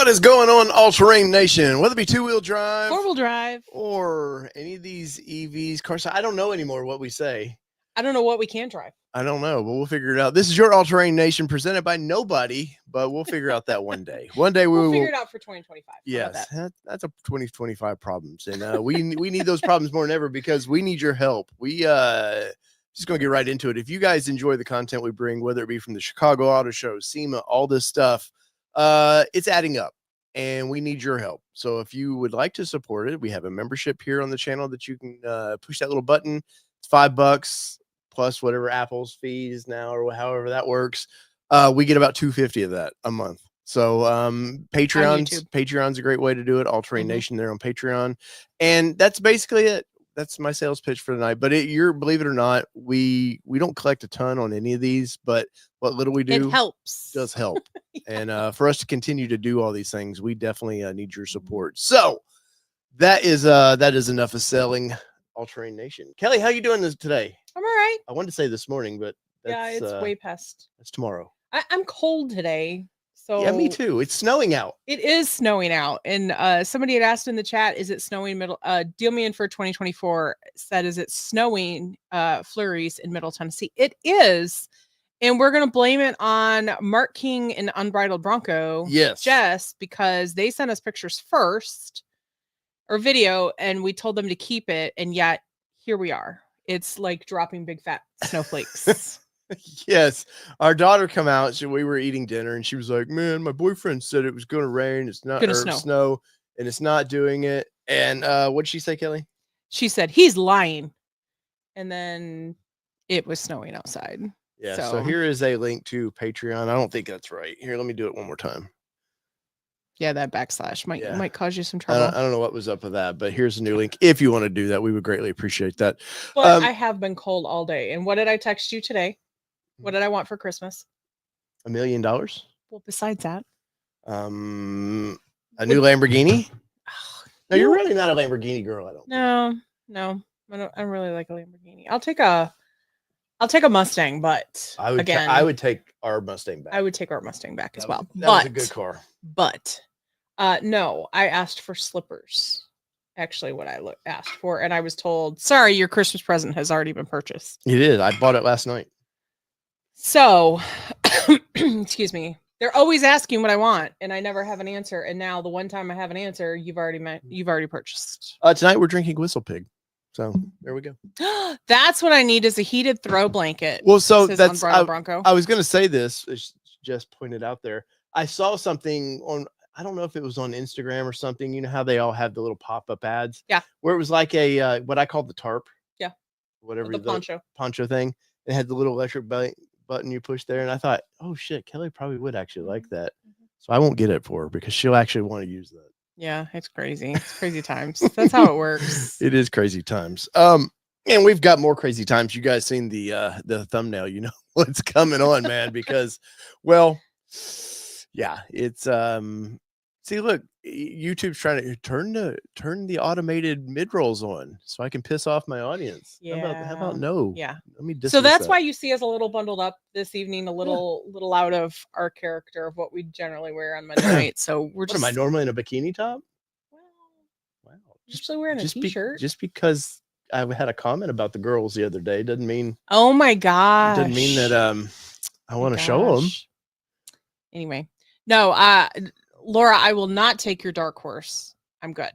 What is going on, All-Terrain Nation? Whether it be two-wheel drive, four-wheel drive, or any of these EVs, cars, I don't know anymore what we say. I don't know what we can drive. I don't know, but we'll figure it out. This is your All-Terrain Nation presented by nobody, but we'll figure out that one day. One day we'll figure it out for 2025. Yes, that's a 2025 problems, and we need those problems more than ever because we need your help. We just gonna get right into it. If you guys enjoy the content we bring, whether it be from the Chicago Auto Show, SEMA, all this stuff, it's adding up, and we need your help. So if you would like to support it, we have a membership here on the channel that you can push that little button. It's $5 plus whatever Apple's fees now or however that works. We get about $250 of that a month. So Patreon's a great way to do it. All-Terrain Nation there on Patreon, and that's basically it. That's my sales pitch for tonight. But believe it or not, we don't collect a ton on any of these, but what little we do, it helps. Does help. And for us to continue to do all these things, we definitely need your support. So that is enough of selling. All-Terrain Nation. Kelly, how you doing today? I'm all right. I wanted to say this morning, but it's way past. It's tomorrow. I'm cold today. So yeah, me too. It's snowing out. It is snowing out. And somebody had asked in the chat, is it snowing Deal Me In for 2024 said, is it snowing flurries in Middle Tennessee? It is. And we're going to blame it on Mark King and Unbridled Bronco. Yes. Just because they sent us pictures first or video and we told them to keep it. And yet here we are. It's like dropping big fat snowflakes. Yes, our daughter come out. We were eating dinner, and she was like, "Man, my boyfriend said it was going to rain. It's not going to snow, and it's not doing it." And what'd she say, Kelly? She said he's lying, and then it was snowing outside. Yeah. So here is a link to Patreon. I don't think that's right. Here, let me do it one more time. Yeah, that backslash might cause you some trouble. I don't know what was up with that, but here's a new link. If you want to do that, we would greatly appreciate that. But I have been cold all day. And what did I text you today? What did I want for Christmas? $1 million. Well, besides that, a new Lamborghini. No, you're really not a Lamborghini girl. I don't. No, I don't really like a Lamborghini. I'll take a Mustang, but I would take our Mustang back. I would take our Mustang back as well. That was a good car. But no, I asked for slippers. Actually, what I asked for, and I was told, "Sorry, your Christmas present has already been purchased." You did. I bought it last night. So, excuse me. They're always asking what I want, and I never have an answer. And now, the one time I have an answer, you've already purchased. Tonight we're drinking Whistle Pig. So there we go. That's what I need is a heated throw blanket. Well, so that's Bronco. I was going to say this. It's just pointed out there. I saw something on. I don't know if it was on Instagram or something. You know how they all have the little pop-up ads. Yeah. Where it was like a what I call the tarp. Yeah. Whatever the poncho thing. It had the little electric button you push there, and I thought, oh shit, Kelly probably would actually like that. So I won't get it for her because she'll actually want to use that. Yeah, it's crazy. It's crazy times. That's how it works. It is crazy times. And we've got more crazy times. You guys seen the thumbnail, you know what's coming on, man, because well, yeah, it's see, look, YouTube's trying to turn the automated mid-rolls on so I can piss off my audience. Yeah. How about no? Yeah. Let me so that's why you see us a little bundled up this evening, a little out of our character of what we generally wear on Monday night. So we're just. Am I normally in a bikini top? Well, wow. Usually wearing a t-shirt. Just because I had a comment about the girls the other day doesn't mean. Oh my gosh. Doesn't mean that I want to show them. Anyway, no. Laura, I will not take your dark horse. I'm good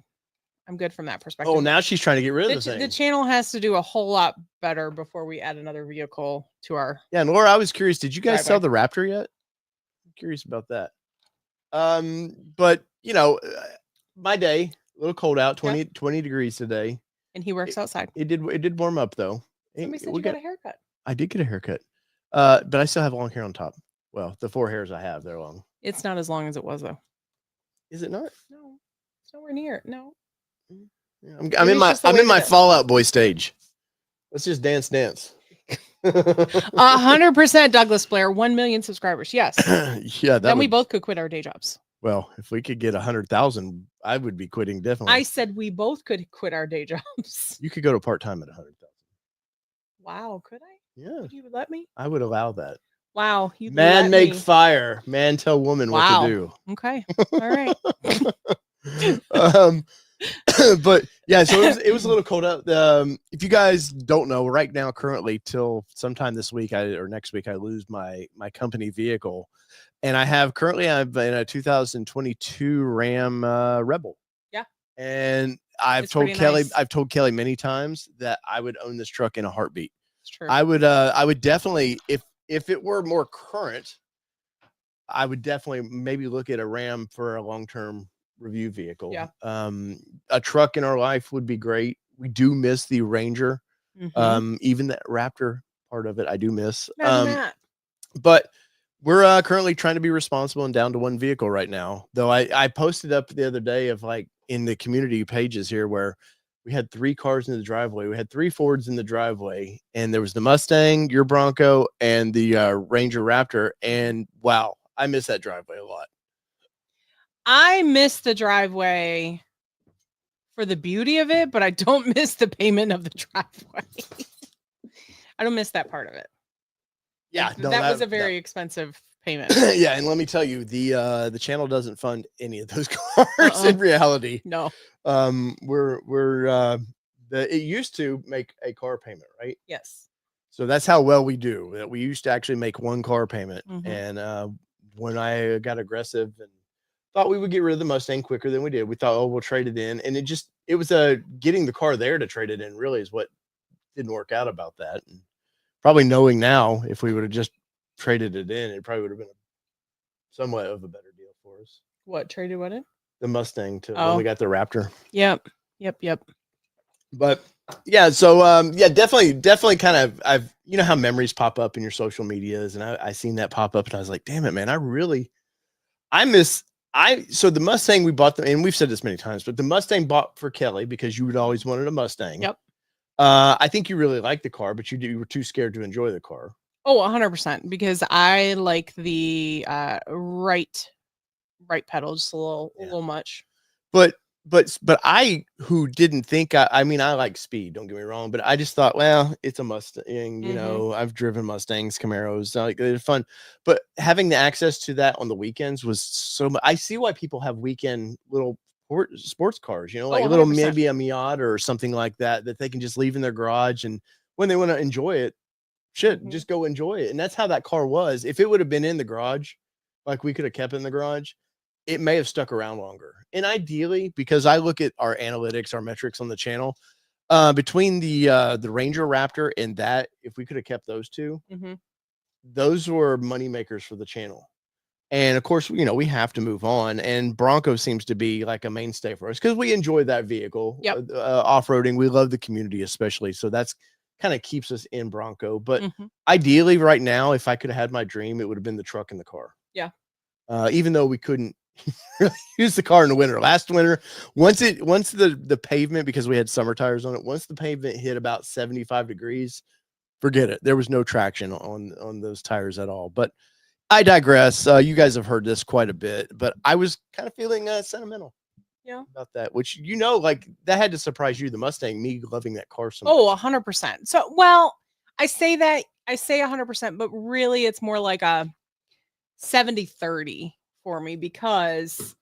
from that perspective. Oh, now she's trying to get rid of the thing. The channel has to do a whole lot better before we add another vehicle to our. Yeah, and Laura, I was curious. Did you guys sell the Raptor yet? I'm curious about that. But you know, my day, a little cold out, 20 degrees today. And he works outside. It did warm up though. Somebody said you got a haircut. I did get a haircut. But I still have long hair on top. Well, the 4 hairs I have, they're long. It's not as long as it was though. Is it not? No, it's nowhere near. No. Yeah, I'm in my Fall Out Boy stage. Let's just dance. 100% Douglas Blair, 1 million subscribers. Yes. Yeah. Then we both could quit our day jobs. Well, if we could get 100,000, I would be quitting definitely. I said we both could quit our day jobs. You could go to part-time at 100,000. Wow, could I? Yeah. Would you let me? I would allow that. Wow. You Man let make me. fire, man tell woman what Wow. to do. Okay. All right. But yeah, so it was a little cold out. If you guys don't know, right now, currently, till sometime this week or next week, I lose my company vehicle, and I've in a 2022 Ram Rebel. Yeah. And It's pretty nice. I've told Kelly many times that I would own this truck in a heartbeat. It's true. I would definitely, if it were more current, I would definitely maybe look at a Ram for a long-term review vehicle. Yeah. A truck in our life would be great. We do miss the Ranger. Even that Raptor part of it, I do miss. But we're currently trying to be responsible and down to one vehicle right now. Though I posted up the other day of like in the community pages here where we had 3 cars in the driveway. We had 3 Fords in the driveway, and there was the Mustang, your Bronco, and the Ranger Raptor. And wow, I miss that driveway a lot. I miss the driveway for the beauty of it, but I don't miss the payment of the driveway. I don't miss that part of it. Yeah, no, that was a very expensive payment. Yeah, and let me tell you, the channel doesn't fund any of those cars in reality. No. It used to make a car payment, right? Yes. So that's how well we do. We used to actually make 1 car payment. And when I got aggressive and thought we would get rid of the Mustang quicker than we did, we thought, oh, we'll trade it in. And it was getting the car there to trade it in really is what didn't work out about that. And probably knowing now, if we would have just traded it in, it probably would have been somewhat of a better deal for us. What traded what in? The Mustang when we got the Raptor. Yep. But yeah, so definitely kind of I've how memories pop up in your social medias, and I seen that pop up and I was like, damn it, man, so the Mustang we bought and we've said this many times, but the Mustang bought for Kelly because you had always wanted a Mustang. Yep. I think you really liked the car, but you were too scared to enjoy the car. Oh, 100%, because I like the right pedal just a little much. But I, who didn't think I mean, I like speed, don't get me wrong, but I just thought, well, it's a Mustang, I've driven Mustangs, Camaros, like they're fun, but having the access to that on the weekends was so much. I see why people have weekend little sports cars, like a little, maybe a Miata or something like that they can just leave in their garage, and when they want to enjoy it, just go enjoy it. And that's how that car was. If it would have been in the garage, like we could have kept it in the garage, it may have stuck around longer. And ideally, because I look at our analytics, our metrics on the channel, between the Ranger Raptor and that, if we could have kept those 2, those were money makers for the channel. And of course, we have to move on. And Bronco seems to be like a mainstay for us because we enjoy that vehicle. Yep. Off-roading, we love the community especially. So that's kind of keeps us in Bronco. But ideally, right now, if I could have had my dream, it would have been the truck and the car. Yeah. Even though we couldn't use the car in the winter. Last winter, once the pavement, because we had summer tires on it, once the pavement hit about 75 degrees, forget it. There was no traction on those tires at all. But I digress. You guys have heard this quite a bit, but I was kind of feeling sentimental about that, which like that had to surprise you, the Mustang, me loving that car so much. Oh, 100%. So, well, I say 100%, but really it's more like a 70-30 for me, because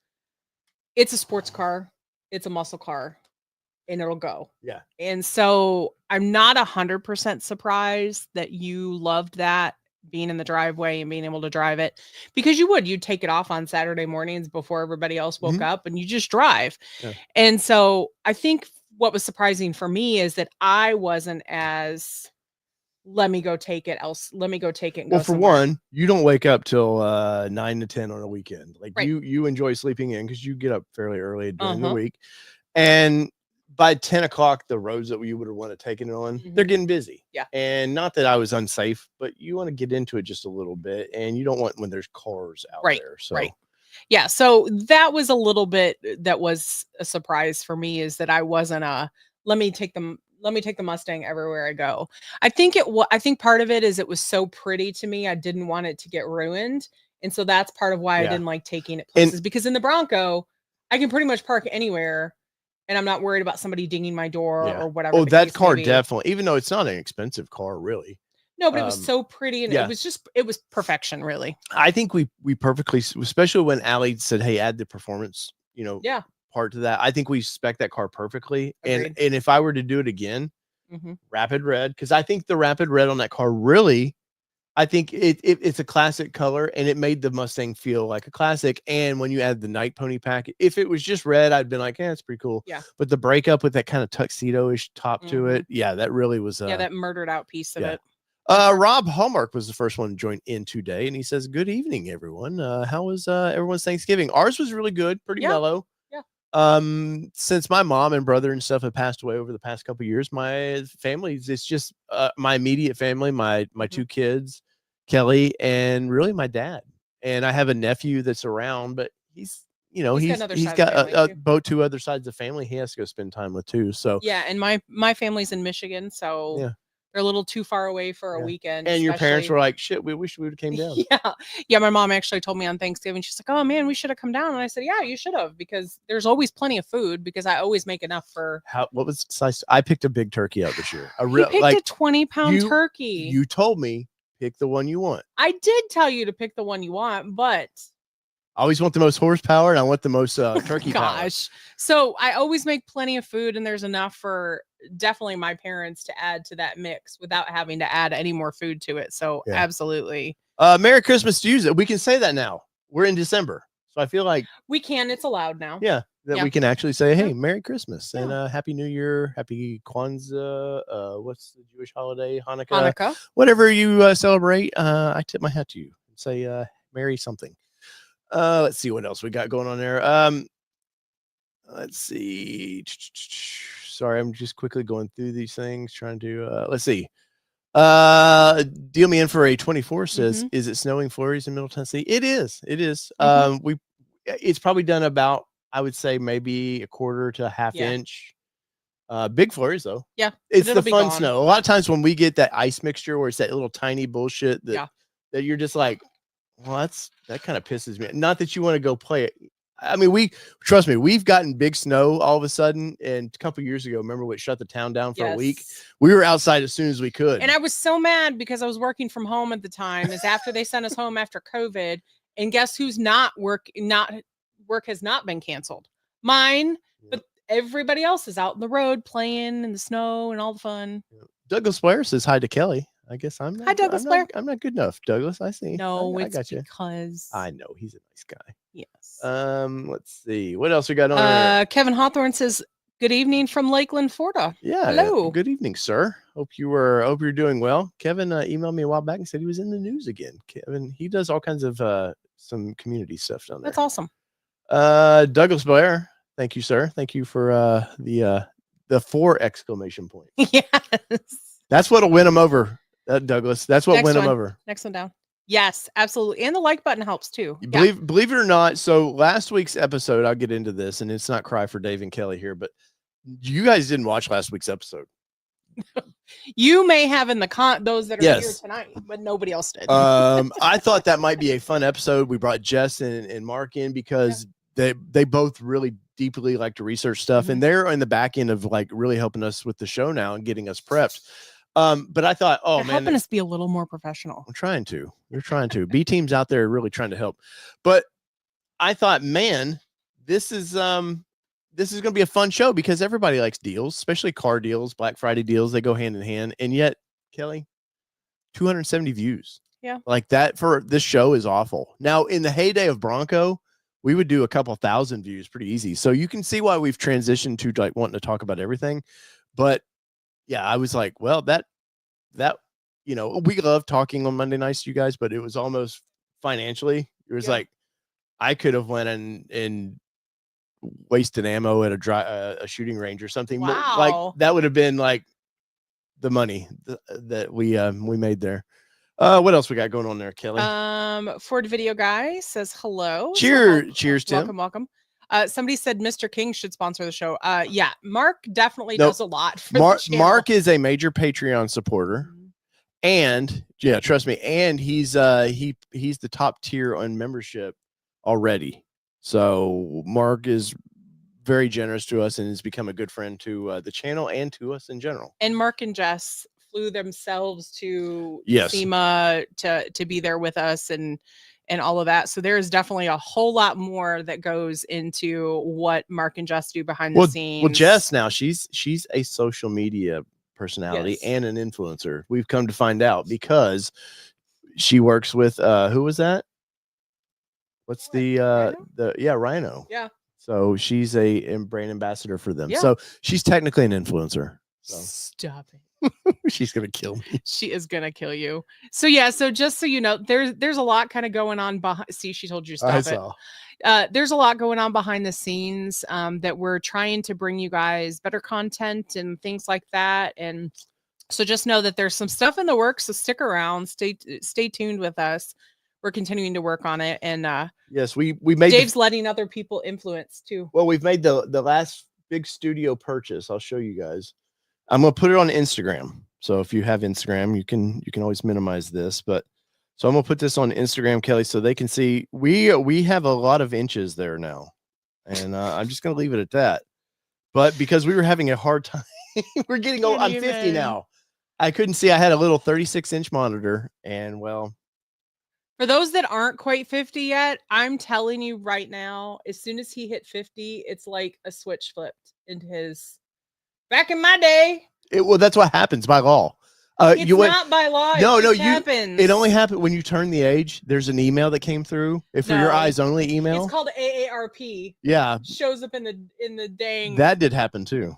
it's a sports car, it's a muscle car, and it'll go. Yeah. And so I'm not 100% surprised that you loved that, being in the driveway and being able to drive it, because you'd take it off on Saturday mornings before everybody else woke up and you just drive. Yeah. And so I think what was surprising for me is that I wasn't as, let me go take it. And well, for one, you don't wake up till 9 to 10 on a weekend. Like you enjoy sleeping in because you get up fairly early during the week. And by 10 o'clock, the roads that you would want to take it on, they're getting busy. Yeah. And not that I was unsafe, but you want to get into it just a little bit, and you don't want when there's cars out there. So yeah. So that was a little bit, that was a surprise for me, is that I wasn't let me take the Mustang everywhere I go. I think part of it is it was so pretty to me. I didn't want it to get ruined. And so that's part of why I didn't like taking it places, because in the Bronco, I can pretty much park anywhere and I'm not worried about somebody dinging my door or whatever. Oh, that car definitely, even though it's not an expensive car, really. No, but it was so pretty, and yeah. it was perfection, really. I think we perfectly, especially when Allie said, "Hey, add the performance," Yeah. part to that. I think we spec that car perfectly. Agreed. And if I were to do it again, Mm-hmm. Rapid Red, because I think the Rapid Red on that car really, I think it's a classic color, and it made the Mustang feel like a classic. And when you add the Night Pony pack, if it was just red, I'd been like, "Yeah, it's pretty cool." Yeah. But the breakup with that kind of tuxedo-ish top to it, yeah, that really was. Yeah, that murdered out piece of it. Rob Hallmark was the first one to join in today, and he says, "Good evening, everyone. How was everyone's Thanksgiving? Ours was really good, pretty mellow. Yeah. Since my mom and brother and stuff have passed away over the past couple of years, my family's it's just my immediate family, my two kids, Kelly, and really my dad. And I have a nephew that's around, but he's got both two other sides of family he has to go spend time with too. So yeah, and my family's in Michigan, so yeah. They're a little too far away for a weekend. And your parents were like, "Shit, we wish we would have came down." Yeah. My mom actually told me on Thanksgiving, she's like, "Oh man, we should have come down." And I said, "Yeah, you should have, because there's always plenty of food, because I always make enough for." What was the size? I picked a big turkey out this year. You picked a 20-pound turkey. You told me pick the one you want. I did tell you to pick the one you want, but I always want the most horsepower, and I want the most turkey power. So I always make plenty of food, and there's enough for definitely my parents to add to that mix without having to add any more food to it. So absolutely. Merry Christmas to you. We can say that now. We're in December, so I feel like we can. It's allowed now. Yeah, we can actually say, "Hey, Merry Christmas and Happy New Year, Happy Kwanzaa." What's the Jewish holiday? Hanukkah. Whatever you celebrate, I tip my hat to you and say, "Merry something." Let's see what else we got going on there. Let's see. Sorry, I'm just quickly going through these things, trying to let's see. Deal me in for a 24 says, "Is it snowing flurries in Middle Tennessee?" It is. It's probably done about, I would say, maybe a quarter to a half inch. Big flurries though. Yeah. It's the fun snow. A lot of times when we get that ice mixture where it's that little tiny bullshit that you're just like, well, that kind of pisses me. Not that you want to go play it. I mean, trust me, we've gotten big snow all of a sudden. And a couple of years ago, remember what shut the town down for a week? We were outside as soon as we could. And I was so mad because I was working from home at the time, is after they sent us home after COVID. And guess who's work has not been canceled? Mine, but everybody else is out in the road playing in the snow and all the fun. Douglas Blair says hi to Kelly. I guess I'm not. Hi, Douglas Blair. I'm not good enough, Douglas. I see. No, I got you. Because I know he's a nice guy. Yes. Let's see what else we got on there. Kevin Hawthorne says, "Good evening from Lakeland, Florida." Yeah. Hello. Good evening, sir. Hope you're doing well. Kevin emailed me a while back and said he was in the news again. Kevin, he does all kinds of some community stuff down there. That's awesome. Douglas Blair, thank you, sir. Thank you for the 4 exclamation points. Yes. That's what'll win him over. Douglas, that's what went him over. Next one down. Yes, absolutely. And the like button helps too. Believe it or not. So last week's episode, I'll get into this, and it's not cry for Dave and Kelly here, but you guys didn't watch last week's episode. You may have in those that are here tonight, but nobody else did. I thought that might be a fun episode. We brought Jess and Mark in because they both really deeply like to research stuff, and they're in the back end of like really helping us with the show now and getting us prepped. But I thought, they're helping us be a little more professional. I'm trying to. They're trying to. B teams out there are really trying to help. But I thought, man, this is going to be a fun show because everybody likes deals, especially car deals, Black Friday deals. They go hand in hand. And yet, Kelly, 270 views. Yeah. Like that for this show is awful. Now, in the heyday of Bronco, we would do a couple thousand views pretty easy. So you can see why we've transitioned to like wanting to talk about everything. But yeah, I was like, well, that, we love talking on Monday nights to you guys, but it was almost financially, it was like, I could have went and wasted ammo at a shooting range or something. Wow. Like that would have been like the money that we made there. What else we got going on there, Kelly? Ford Video Guy says hello. Cheers, Tim. Welcome. Somebody said Mr. King should sponsor the show. Yeah, Mark definitely does a lot for the channel. Mark is a major Patreon supporter, and trust me, and he's the top tier on membership already. So Mark is very generous to us and has become a good friend to the channel and to us in general. And Mark and Jess flew themselves to Yes. SEMA to be there with us and all of that. So there is definitely a whole lot more that goes into what Mark and Jess do behind the scenes. Well, Jess now she's a social media personality Yes. and an influencer. We've come to find out because she works with who was that? What's Rhino? Rhino. Yeah. So she's a brand ambassador for them. Yeah. So she's technically an influencer. So Stop it. she's gonna kill me. She is gonna kill you. So yeah, so just so you know, there's a lot kind of going on behind. See, she told you to I stop it. saw. There's a lot going on behind the scenes that we're trying to bring you guys better content and things like that. And so just know that there's some stuff in the works. So stick around, stay tuned with us. We're continuing to work on it. And Yes, we made Dave's letting other people influence too. well, we've made the last big studio purchase. I'll show you guys. I'm gonna put it on Instagram. So if you have Instagram, you can always minimize this. But so I'm gonna put this on Instagram, Kelly, so they can see we have a lot of inches there now, and I'm just gonna leave it at that. But because we were having a hard time, we're getting old. I'm 50 now. I couldn't see. I had a little 36-inch monitor, and well, for those that aren't quite 50 yet, I'm telling you right now, as soon as he hit 50, it's like a switch flipped into his. Back in my day, well, that's what happens by law. It's not by law. No, it happens. It only happened when you turn the age. There's an email that came through. If for your eyes only email, it's called AARP. Yeah, shows up in the dang. That did happen too.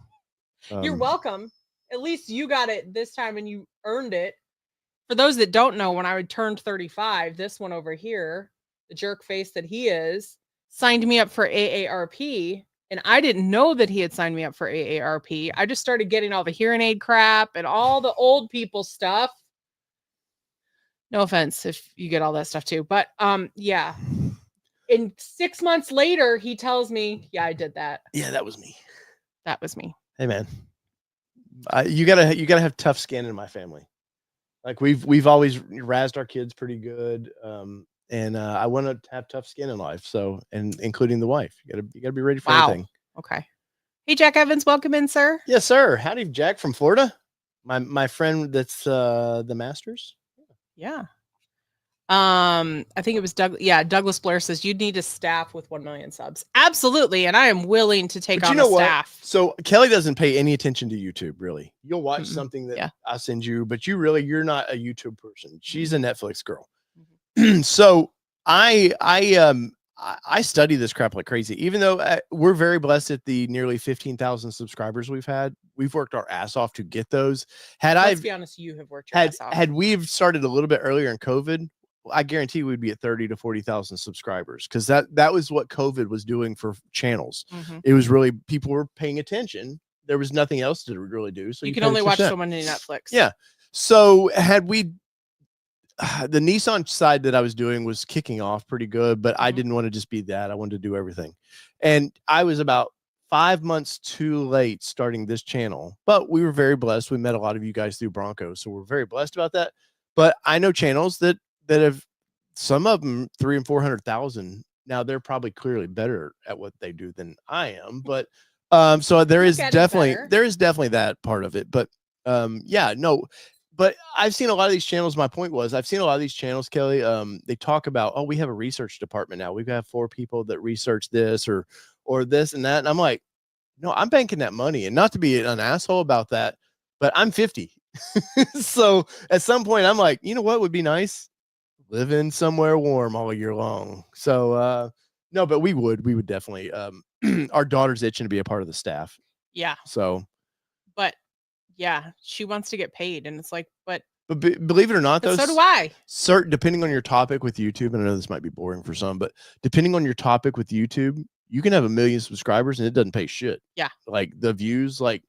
You're welcome. At least you got it this time, and you earned it. For those that don't know, when I turned 35, this one over here, the jerk face that he is, signed me up for AARP. And I didn't know that he had signed me up for AARP. I just started getting all the hearing aid crap and all the old people stuff. No offense if you get all that stuff too. But yeah. And 6 months later, he tells me, yeah, I did that. Yeah, that was me. That was me. Hey, man. You gotta have tough skin in my family. Like we've always razzed our kids pretty good. And I want to have tough skin in life. So, and including the wife, you gotta be ready for anything. Okay. Hey, Jack Evans, welcome in, sir. Yes, sir. Howdy, Jack from Florida. My friend that's the Masters. Yeah. I think it was Doug. Yeah, Douglas Blair says you'd need a staff with 1 million subs. Absolutely, and I am willing to take on a staff. So Kelly doesn't pay any attention to YouTube, really. You'll watch something that I send you, but you're not a YouTube person. She's a Netflix girl. So I study this crap like crazy. Even though we're very blessed at the nearly 15,000 subscribers we've had, we've worked our ass off to get those. Let's be honest, you have worked your ass off. Had we started a little bit earlier in COVID, I guarantee we'd be at 30 to 40,000 subscribers, because that was what COVID was doing for channels. It was really, people were paying attention. There was nothing else to really do. So you can only watch so many Netflix. Yeah. So had we, the Nissan side that I was doing was kicking off pretty good, but I didn't want to just be that. I wanted to do everything. And I was about 5 months too late starting this channel, but we were very blessed. We met a lot of you guys through Broncos, so we're very blessed about that. But I know channels that have, some of them 300,000 and 400,000. Now they're probably clearly better at what they do than I am, but so there is definitely that part of it. But yeah, no. But I've seen a lot of these channels. My point was, I've seen a lot of these channels, Kelly. They talk about, oh, we have a research department now. We've got 4 people that research this or this and that. And I'm like, no, I'm banking that money. And not to be an asshole about that, but I'm 50. So at some point, I'm like, you know what would be nice? Living somewhere warm all year long. So no, but we would definitely. Our daughter's itching to be a part of the staff. Yeah. So, but yeah, she wants to get paid, and it's like, but believe it or not, though, so do I. Depending on your topic with YouTube, and I know this might be boring for some, but depending on your topic with YouTube, you can have 1 million subscribers and it doesn't pay shit. Yeah. Like the views, like,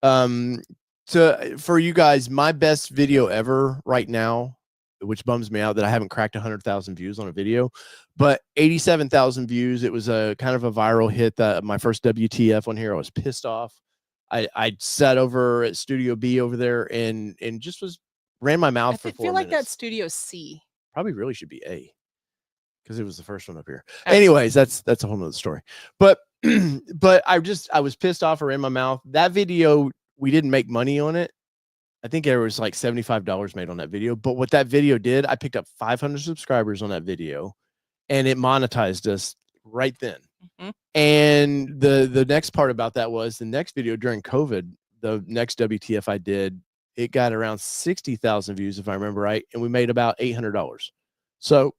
for you guys, my best video ever right now, which bums me out that I haven't cracked 100,000 views on a video, but 87,000 views. It was a kind of a viral hit. That my first WTF on here. I was pissed off. I sat over at Studio B over there and just ran my mouth for 4 minutes. I feel like that Studio C. Probably really should be A, because it was the first one up here. Anyways, that's a whole nother story. But I was pissed off or in my mouth. That video, we didn't make money on it. I think there was like $75 made on that video. But what that video did, I picked up 500 subscribers on that video, and it monetized us right then. Mhm. And the next part about that was the next video during COVID, the next WTF I did, it got around 60,000 views, if I remember right, and we made about $800. So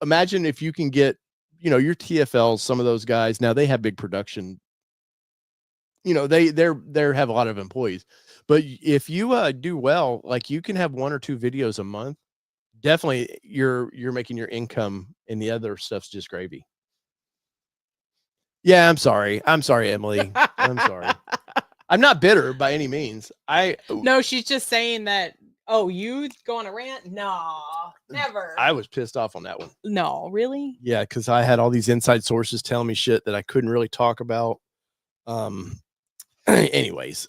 imagine if you can get, you know, your TFLs, some of those guys, now they have big production, you know, they have a lot of employees, but if you do well, like you can have 1 or 2 videos a month, definitely you're making your income, and the other stuff's just gravy. Yeah, I'm sorry, Emily. I'm sorry. I'm not bitter by any means. No, she's just saying that. Oh, you go on a rant? No, never. I was pissed off on that one. No, really? Yeah, because I had all these inside sources telling me shit that I couldn't really talk about. Anyways,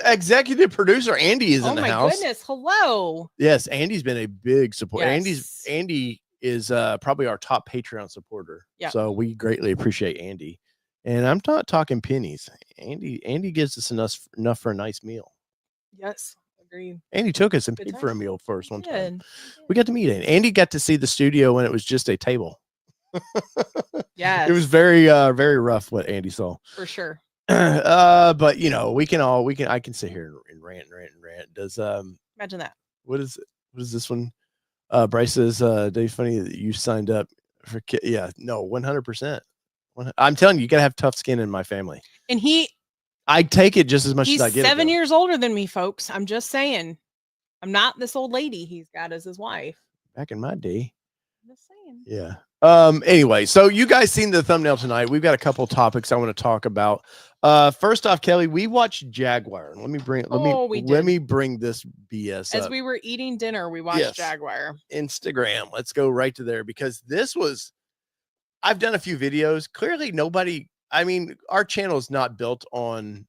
executive producer Andy is in the house. Oh my goodness, hello. Yes, Andy's been a big support. Yes. Andy is probably our top Patreon supporter. Yeah. So we greatly appreciate Andy. And I'm not talking pennies. Andy gives us enough for a nice meal. Yes, agreed. Andy took us and Good paid time. for a meal first one time. Good. We got to meet Andy. Andy got to see the studio when it was just a table. Yeah. It was very rough what Andy saw. For sure. But you know, I can sit here and rant. Does imagine that. What is this one? Bryce says, Dave, funny that you signed up for yeah, no, 100%. I'm telling you, you gotta have tough skin in my family. And I take it just as much as I get. He's 7 years older than me, folks. I'm just saying. I'm not this old lady he's got as his wife. Back in my day. I'm just saying. Yeah. Anyway, so you guys seen the thumbnail tonight. We've got a couple topics I want to talk about. First off, Kelly, we watched Jaguar. Let me bring this BS as up. we were eating dinner. We watched Jaguar. Instagram. Let's go right to there, because I've done a few videos. Clearly our channel is not built on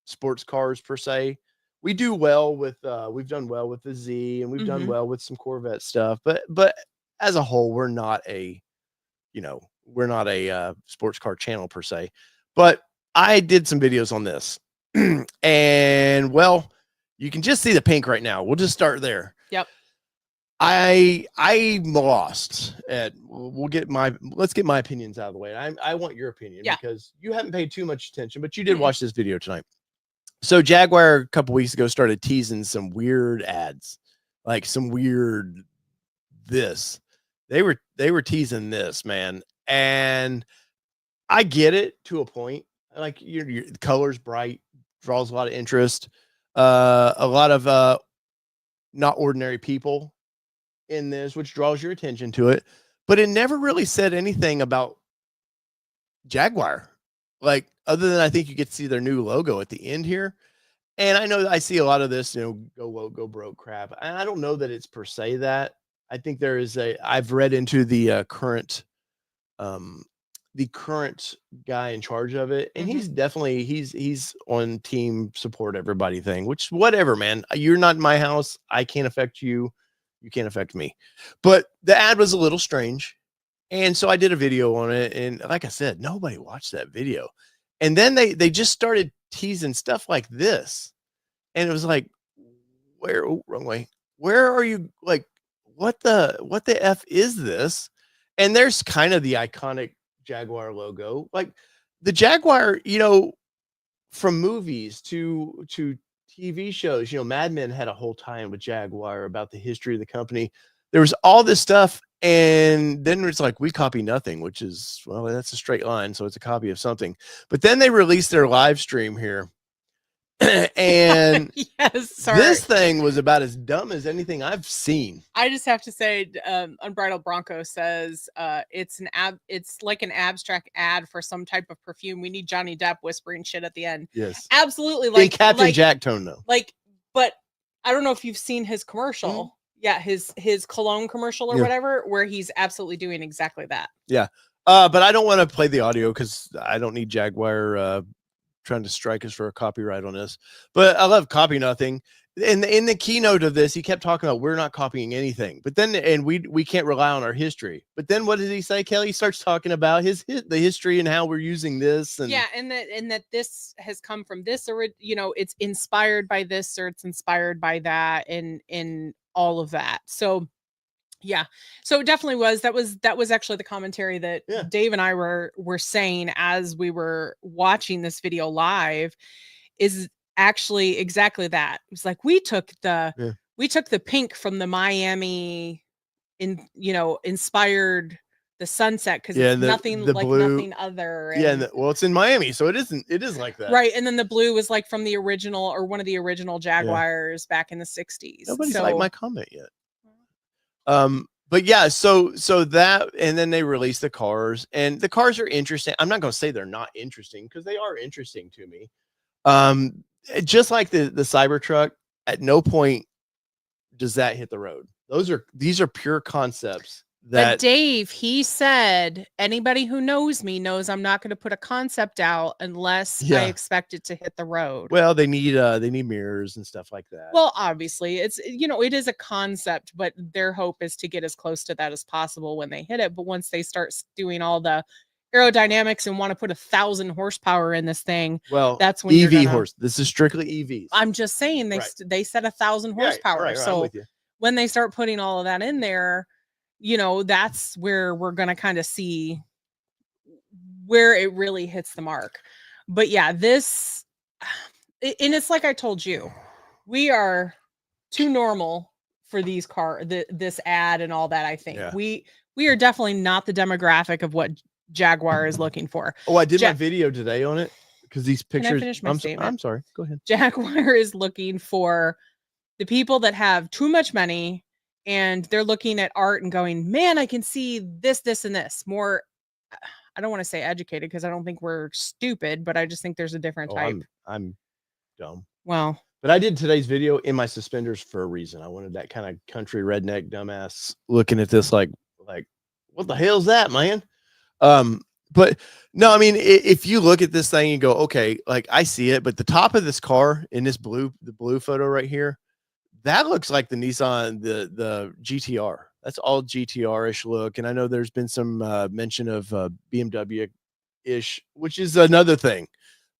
sports cars per se. We do well with we've done well with the Z, and we've done well with some Corvette stuff, but as a whole, we're not a sports car channel per se. But I did some videos on this. And well, you can just see the pink right now. We'll just start there. Yep. I'm lost at let's get my opinions out of the way. I want your opinion, because you haven't paid too much attention, but you did watch this video tonight. So Jaguar a couple weeks ago started teasing some weird ads, like some weird this. They were teasing this, man. And I get it to a point. Like your color's bright, draws a lot of interest. A lot of not ordinary people in this, which draws your attention to it. But it never really said anything about Jaguar. Like, other than I think you get to see their new logo at the end here. And I know I see a lot of this, go woke, go broke crap. And I don't know that it's per se that. I think there is I've read into the current guy in charge of it, and he's definitely he's on team support everybody thing, which whatever, man. You're not in my house. I can't affect you. You can't affect me. But the ad was a little strange. And so I did a video on it, and like I said, nobody watched that video. And then they just started teasing stuff like this. And it was like, wrong way. Where are you? Like, what the F is this? And there's kind of the iconic Jaguar logo. Like the Jaguar, from movies to TV shows, Mad Men had a whole tie-in with Jaguar about the history of the company. There was all this stuff. And then it's like, we copy nothing, which is, well, that's a straight line. So it's a copy of something. But then they released their live stream here. And this thing was about as dumb as anything I've seen. I just have to say, Unbridled Bronco says it's like an abstract ad for some type of perfume. We need Johnny Depp whispering shit at the end. Yes, absolutely. Like Captain Jack tone though. But I don't know if you've seen his commercial. Yeah, his cologne commercial or whatever, where he's absolutely doing exactly that. Yeah. But I don't want to play the audio because I don't need Jaguar trying to strike us for a copyright on this. But I love Copy Nothing. in the keynote of this, he kept talking about we're not copying anything, but then and we can't rely on our history. But then what did he say, Kelly? He starts talking about the history and how we're using this, and yeah, and that this has come from this, or it's inspired by this, or it's inspired by that, and in all of that. So yeah, so it definitely was. That was actually the commentary that Dave and I were saying as we were watching this video live, is actually exactly that. It was like we took the pink from the Miami inspired the sunset, because it's nothing like blue, nothing other. And well, it's in Miami, so it is like that, right? And then the blue was like from the original, or one of the original Jaguars back in the 60s. Nobody's liked my comment yet. But yeah, so that, and then they released the cars, and the cars are interesting. I'm not going to say they're not interesting, because they are interesting to me. Just like the Cybertruck, at no point does that hit the road. These are pure concepts. But Dave, he said, anybody who knows me knows I'm not going to put a concept out unless I expect it to hit the road. Well, they need mirrors and stuff like that. Well, obviously it's, it is a concept, but their hope is to get as close to that as possible when they hit it. But once they start doing all the aerodynamics and want to put 1,000 horsepower in this thing, well, that's when EV horse. This is strictly EVs. I'm just saying they said 1,000 horsepower. Right, so when they start putting all of that in there, that's where we're going to kind of see where it really hits the mark. But yeah, and it's like I told you, we are too normal for these this ad and all that. I think we are definitely not the demographic of what Jaguar is looking for. Oh, I did my video today on it, because these pictures. Can I finish my statement? I'm sorry. Go ahead. Jaguar is looking for the people that have too much money, and they're looking at art and going, man, I can see this, this, and this. More, I don't want to say educated, because I don't think we're stupid, but I just think there's a different type. I'm dumb. Well, but I did today's video in my suspenders for a reason. I wanted that kind of country redneck dumbass looking at this like what the hell's that, man? But no, I mean, if you look at this thing and go, okay, like I see it, but the top of this car in the blue photo right here, that looks like the Nissan, the GTR. That's all GTR-ish look. And I know there's been some mention of BMW-ish, which is another thing.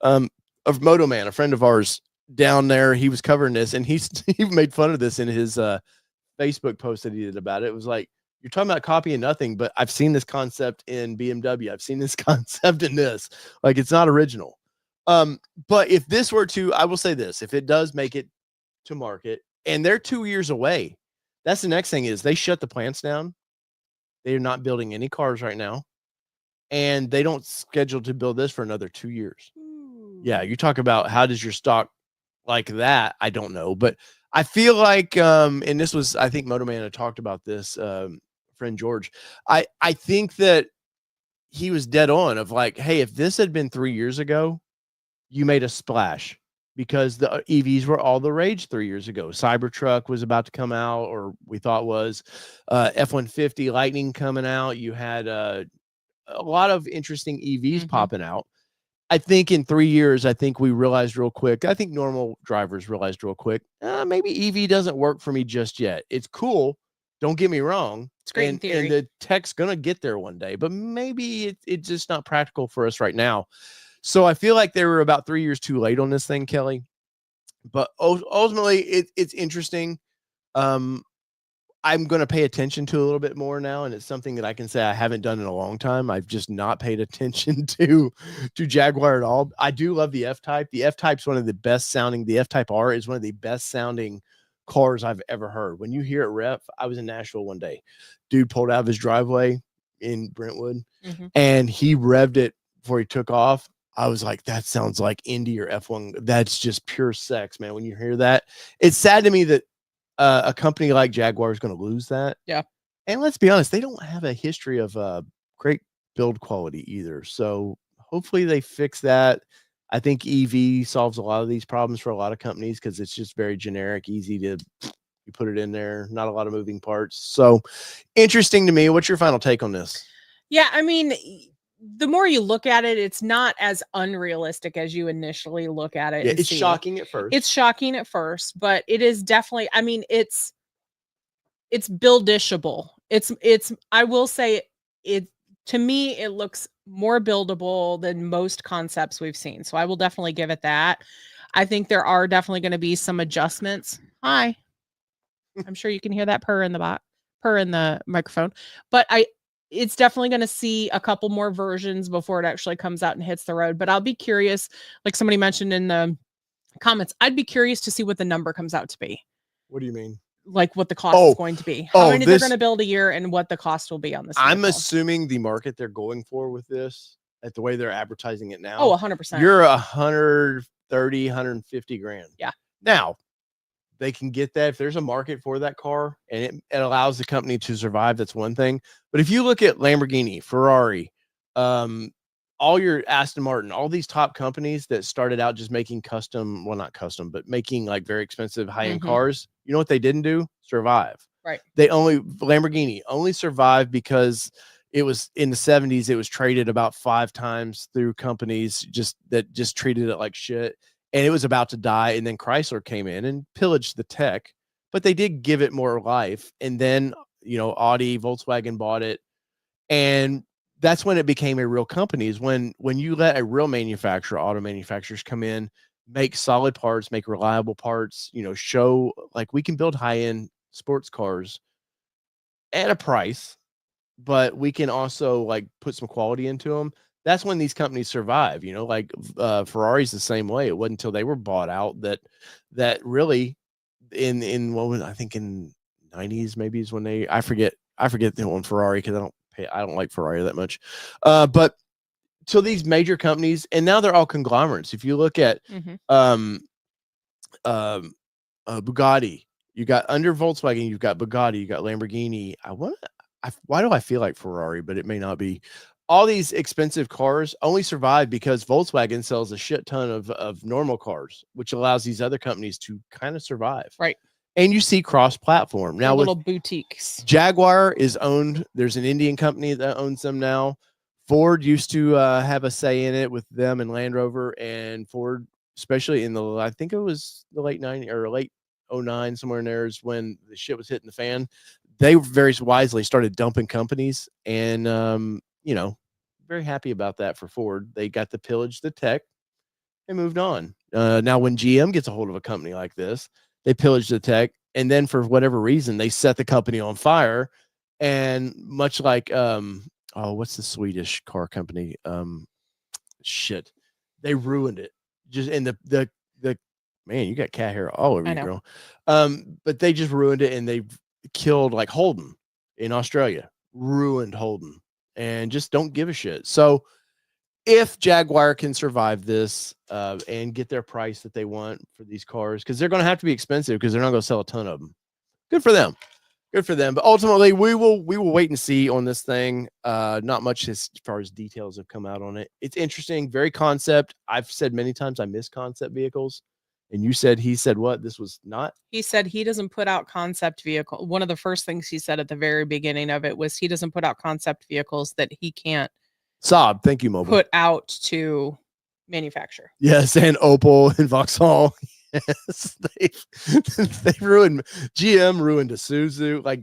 Of Moto Man, a friend of ours down there, he was covering this, and he made fun of this in his Facebook post that he did about it. It was like, you're talking about copying nothing, but I've seen this concept in BMW. I've seen this concept in this. Like, it's not original. But if this were to, I will say this, if it does make it to market, and they're 2 years away, that's the next thing, is they shut the plants down. They're not building any cars right now, and they don't schedule to build this for another 2 years. Yeah, you talk about how does your stock like that? I don't know, but I feel like, and this was, I think Moto Man had talked about this, friend George. I think that he was dead on of like, hey, if this had been 3 years ago, you made a splash, because the EVs were all the rage 3 years ago. Cybertruck was about to come out, or we thought was, F-150 Lightning coming out. You had a lot of interesting EVs popping out. I think in 3 years, I think we realized real quick. I think normal drivers realized real quick, maybe EV doesn't work for me just yet. It's cool. Don't get me wrong. It's great in theory. And the tech's going to get there one day, but maybe it's just not practical for us right now. So I feel like they were about 3 years too late on this thing, Kelly. But ultimately, it's interesting. I'm going to pay attention to a little bit more now, and it's something that I can say I haven't done in a long time. I've just not paid attention to Jaguar at all. I do love the F-Type. The F-Type's one of the best sounding. The F-Type R is one of the best sounding cars I've ever heard. When you hear it rev, I was in Nashville one day. Dude pulled out of his driveway in Brentwood, and he revved it before he took off. I was like, that sounds like Indy or F1. That's just pure sex, man. When you hear that, it's sad to me that a company like Jaguar is going to lose that. Yeah. And let's be honest, they don't have a history of great build quality either. So hopefully they fix that. I think EV solves a lot of these problems for a lot of companies, because it's just very generic, easy to, you put it in there, not a lot of moving parts. So interesting to me. What's your final take on this? Yeah, I mean, the more you look at it, it's not as unrealistic as you initially look at it. Yeah, and it's see. shocking at first. It's shocking at first, but it is definitely, I mean, it's buildishable. I will say it, to me, it looks more buildable than most concepts we've seen. So I will definitely give it that. I think there are definitely going to be some adjustments. Hi. I'm sure you can hear that purr in the microphone, but it's definitely going to see a couple more versions before it actually comes out and hits the road. But I'll be curious, like somebody mentioned in the comments, I'd be curious to see what the number comes out to be. What do you mean? Like what the cost is going to be, how many they're going to build a year, and what the cost will be on this vehicle. I'm assuming the market they're going for with this, at the way they're advertising it now. Oh, 100%. You're 130, 150 grand. Yeah. Now, they can get that if there's a market for that car and it allows the company to survive. That's one thing. But if you look at Lamborghini, Ferrari, all your Aston Martin, all these top companies that started out just making custom, well, not custom, but making like very expensive high-end cars, you know what they didn't do? Survive. Right. Lamborghini only survived because it was in the 70s, it was traded about 5 times through companies that just treated it like shit. And it was about to die. And then Chrysler came in and pillaged the tech, but they did give it more life. And then, Audi, Volkswagen bought it. And that's when it became a real company, is when you let a real manufacturer, auto manufacturers come in, make solid parts, make reliable parts, show like we can build high-end sports cars at a price, but we can also like put some quality into them. That's when these companies survive, like Ferrari's the same way. It wasn't until they were bought out that really in what was, I think in 90s maybe is when I forget the one Ferrari, because I don't like Ferrari that much. But so these major companies, and now they're all conglomerates. If you look at Bugatti, you got under Volkswagen, you've got Bugatti, you got Lamborghini. Why do I feel like Ferrari, but it may not be. All these expensive cars only survive because Volkswagen sells a shit ton of normal cars, which allows these other companies to kind of survive. Right. And you see cross-platform. Now little boutiques. Jaguar is owned. There's an Indian company that owns them now. Ford used to have a say in it with them and Land Rover, and Ford, especially in I think it was the late 90s or late 09, somewhere in there is when the shit was hitting the fan. They very wisely started dumping companies, and very happy about that for Ford. They got to pillage the tech and moved on. Now, when GM gets a hold of a company like this, they pillage the tech, and then for whatever reason, they set the company on fire. And much like, what's the Swedish car company? Shit, they ruined it. Just in the man, you got cat hair all over you, girl. But they just ruined it, and they killed like Holden in Australia, ruined Holden, and just don't give a shit. So if Jaguar can survive this and get their price that they want for these cars, because they're going to have to be expensive because they're not going to sell a ton of them. Good for them. Good for them. But ultimately, we will wait and see on this thing. Not much as far as details have come out on it. It's interesting, very concept. I've said many times I miss concept vehicles. And he said what? This was not? He said he doesn't put out concept vehicle. One of the first things he said at the very beginning of it was he doesn't put out concept vehicles that he can't thank you, Mobile. Put out to manufacture. Yes, and Opel and Vauxhall. Yes, they ruined GM, ruined Isuzu. Like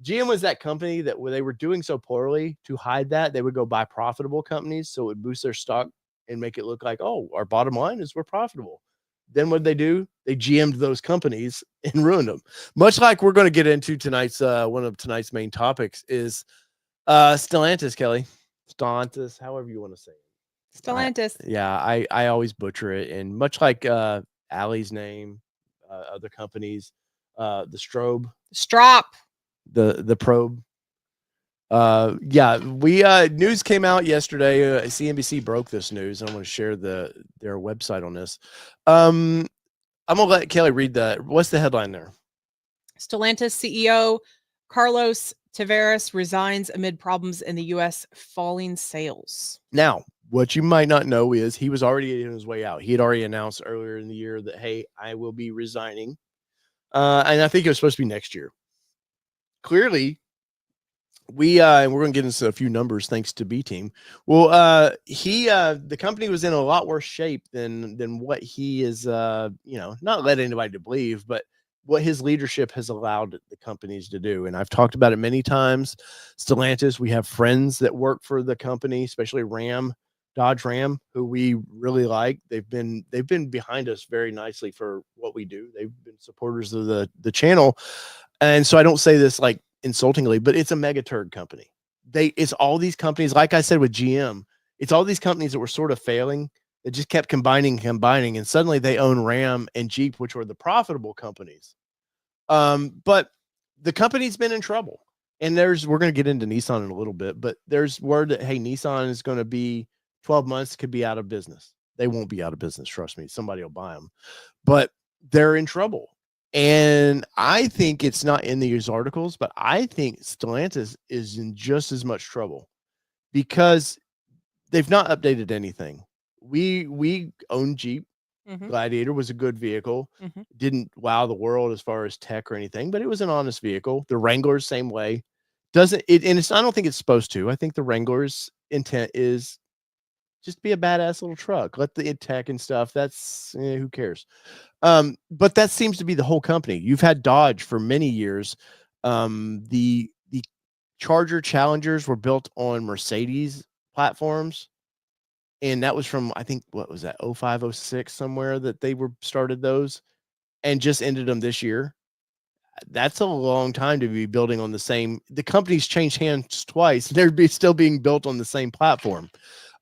GM was that company that when they were doing so poorly, to hide that, they would go buy profitable companies, so it would boost their stock and make it look like, oh, our bottom line is we're profitable. Then what did they do? They GM'd those companies and ruined them. Much like we're going to get into tonight's one of tonight's main topics is Stellantis, Kelly. Stellantis, however you want to say it. Stellantis. I always butcher it. And much like Allie's name, other companies, the Strop, the Probe. News came out yesterday. CNBC broke this news. I'm going to share their website on this. I'm going to let Kelly read what's the headline there? Stellantis CEO Carlos Tavares resigns amid problems in the U.S. falling sales. Now, what you might not know is he was already in his way out. He had already announced earlier in the year that, hey, I will be resigning. And I think it was supposed to be next year. Clearly, and we're going to get into a few numbers thanks to B Team. Well, the company was in a lot worse shape than what he is, not let anybody to believe, but what his leadership has allowed the companies to do. And I've talked about it many times. Stellantis, we have friends that work for the company, especially Dodge Ram, who we really like. They've been behind us very nicely for what we do. They've been supporters of the channel. And so I don't say this like insultingly, but it's a mega turd company. It's all these companies, like I said with GM, it's all these companies that were sort of failing that just kept combining, and suddenly they own Ram and Jeep, which were the profitable companies. But the company's been in trouble. And we're going to get into Nissan in a little bit, but there's word that, hey, Nissan is going to be 12 months, could be out of business. They won't be out of business. Trust me. Somebody will buy them, but they're in trouble. And I think it's not in these articles, but I think Stellantis is in just as much trouble because they've not updated anything. We own Jeep. Gladiator was a good vehicle. Didn't wow the world as far as tech or anything, but it was an honest vehicle. The Wrangler, same way. Doesn't it? And I don't think it's supposed to. I think the Wrangler's intent is just be a badass little truck. Let the tech and stuff. That's who cares. But that seems to be the whole company. You've had Dodge for many years. The Charger Challengers were built on Mercedes platforms. And that was from, I think, what was that, 05, 06, somewhere that they started those and just ended them this year. That's a long time to be building on the company's changed hands twice. They're still being built on the same platform.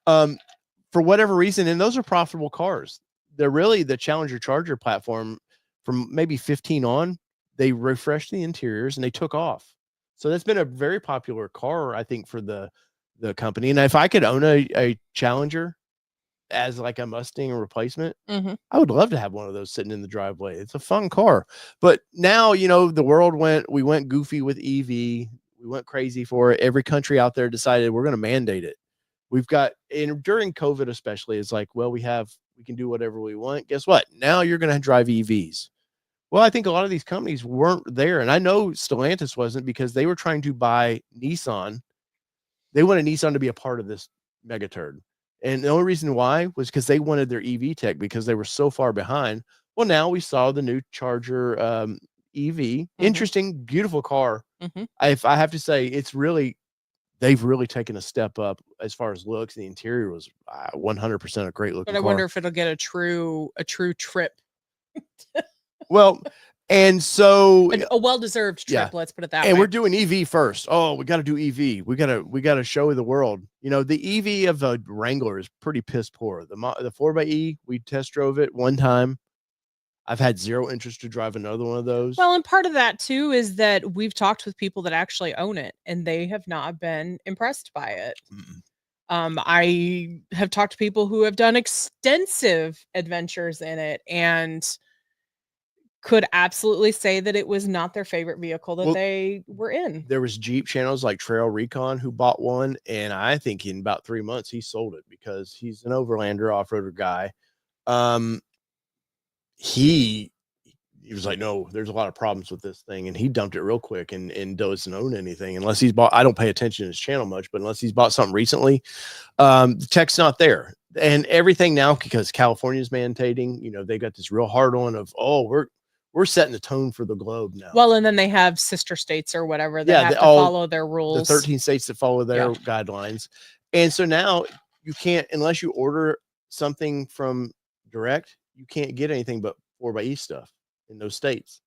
For whatever reason, and those are profitable cars. They're really the Challenger Charger platform from maybe 15 on. They refreshed the interiors and they took off. So that's been a very popular car, I think, for the company. And if I could own a Challenger as like a Mustang replacement, I would love to have one of those sitting in the driveway. It's a fun car. But now, we went goofy with EV. We went crazy for it. Every country out there decided we're going to mandate it. We've got, and during COVID especially, it's like, well, we can do whatever we want. Guess what? Now you're going to drive EVs. Well, I think a lot of these companies weren't there. And I know Stellantis wasn't because they were trying to buy Nissan. They wanted Nissan to be a part of this megaturd. And the only reason why was because they wanted their EV tech because they were so far behind. Well, now we saw the new Charger EV. Interesting, beautiful car. If I have to say, they've really taken a step up as far as looks. The interior was 100% a great looking car. But I wonder if it'll get a true trip. Well, and so a well-deserved trip, let's put it that way. And we're doing EV first. Oh, we got to do EV. We got to show the world. The EV of the Wrangler is pretty piss poor. The 4xe, we test drove it one time. I've had zero interest to drive another one of those. Well, and part of that too is that we've talked with people that actually own it and they have not been impressed by it. I have talked to people who have done extensive adventures in it and could absolutely say that it was not their favorite vehicle that they were in. There was Jeep channels like Trail Recon who bought one, and I think in about 3 months he sold it because he's an overlander off-roader guy. He was like, no, there's a lot of problems with this thing, and he dumped it real quick and doesn't own anything unless he's bought. I don't pay attention to his channel much, but unless he's bought something recently, the tech's not there. And everything now, because California's mandating, they got this real hard on of, we're setting the tone for the globe now. Well, and then they have sister states or whatever that have to follow their rules. The 13 states that follow their guidelines. And so now you can't, unless you order something from direct, you can't get anything but 4xe stuff in those states.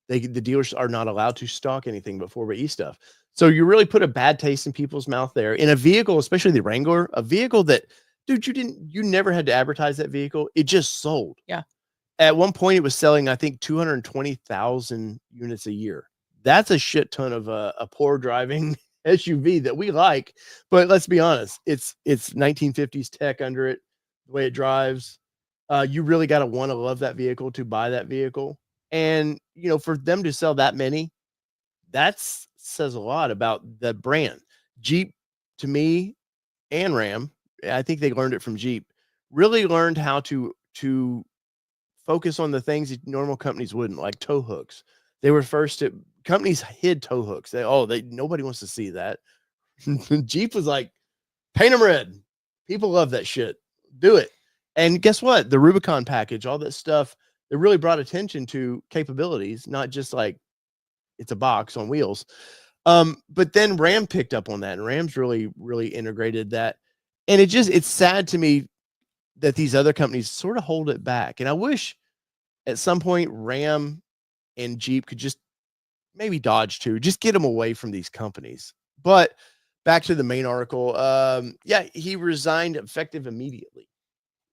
The dealers are not allowed to stock anything but 4xe stuff. So you really put a bad taste in people's mouth there. In a vehicle, especially the Wrangler, a vehicle that, dude, you never had to advertise that vehicle. It just sold. Yeah. At one point, it was selling, I think, 220,000 units a year. That's a shit ton of a poor driving SUV that we like. But let's be honest, it's 1950s tech under it, the way it drives. You really got to want to love that vehicle to buy that vehicle. And, for them to sell that many, that says a lot about the brand. Jeep, to me, and Ram, I think they learned it from Jeep, really learned how to focus on the things that normal companies wouldn't, like tow hooks. They were first companies hid tow hooks. Nobody wants to see that. Jeep was like, paint them red. People love that shit. Do it. And guess what? The Rubicon package, all that stuff, it really brought attention to capabilities, not just like it's a box on wheels. But then Ram picked up on that, and Ram's really, really integrated that. And it's sad to me that these other companies sort of hold it back. And I wish at some point Ram and Jeep could just maybe Dodge too, just get them away from these companies. But back to the main article. Yeah, he resigned effective immediately.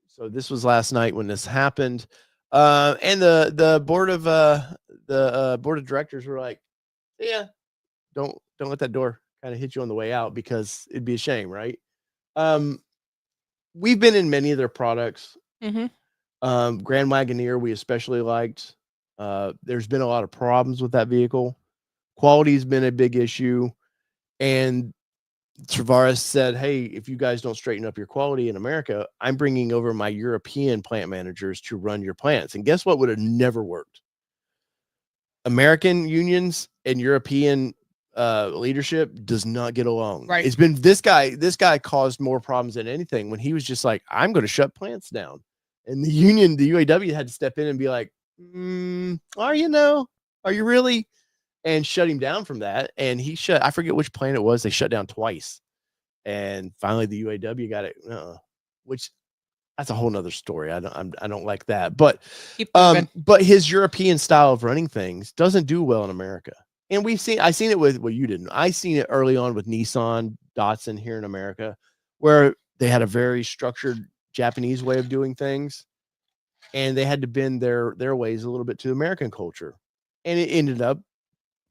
So this was last night when this happened. And the board of directors were like, yeah, don't let that door kind of hit you on the way out, because it'd be a shame, right? We've been in many of their products. Mm-hmm. Grand Wagoneer we especially liked. There's been a lot of problems with that vehicle. Quality's been a big issue, and Travaris said, hey, if you guys don't straighten up your quality in America, I'm bringing over my European plant managers to run your plants. And guess what would have never worked? American unions and European leadership does not get along. Right. It's been this guy caused more problems than anything when he was just like, I'm going to shut plants down. And the union, the UAW had to step in and be like, are you really? And shut him down from that. And I forget which plant it was. They shut down twice. And finally the UAW got it, which that's a whole nother story. I don't like that. But his European style of running things doesn't do well in America. And I seen it with, well, you didn't. I seen it early on with Nissan, Datsun here in America, where they had a very structured Japanese way of doing things, and they had to bend their ways a little bit to American culture. And it ended up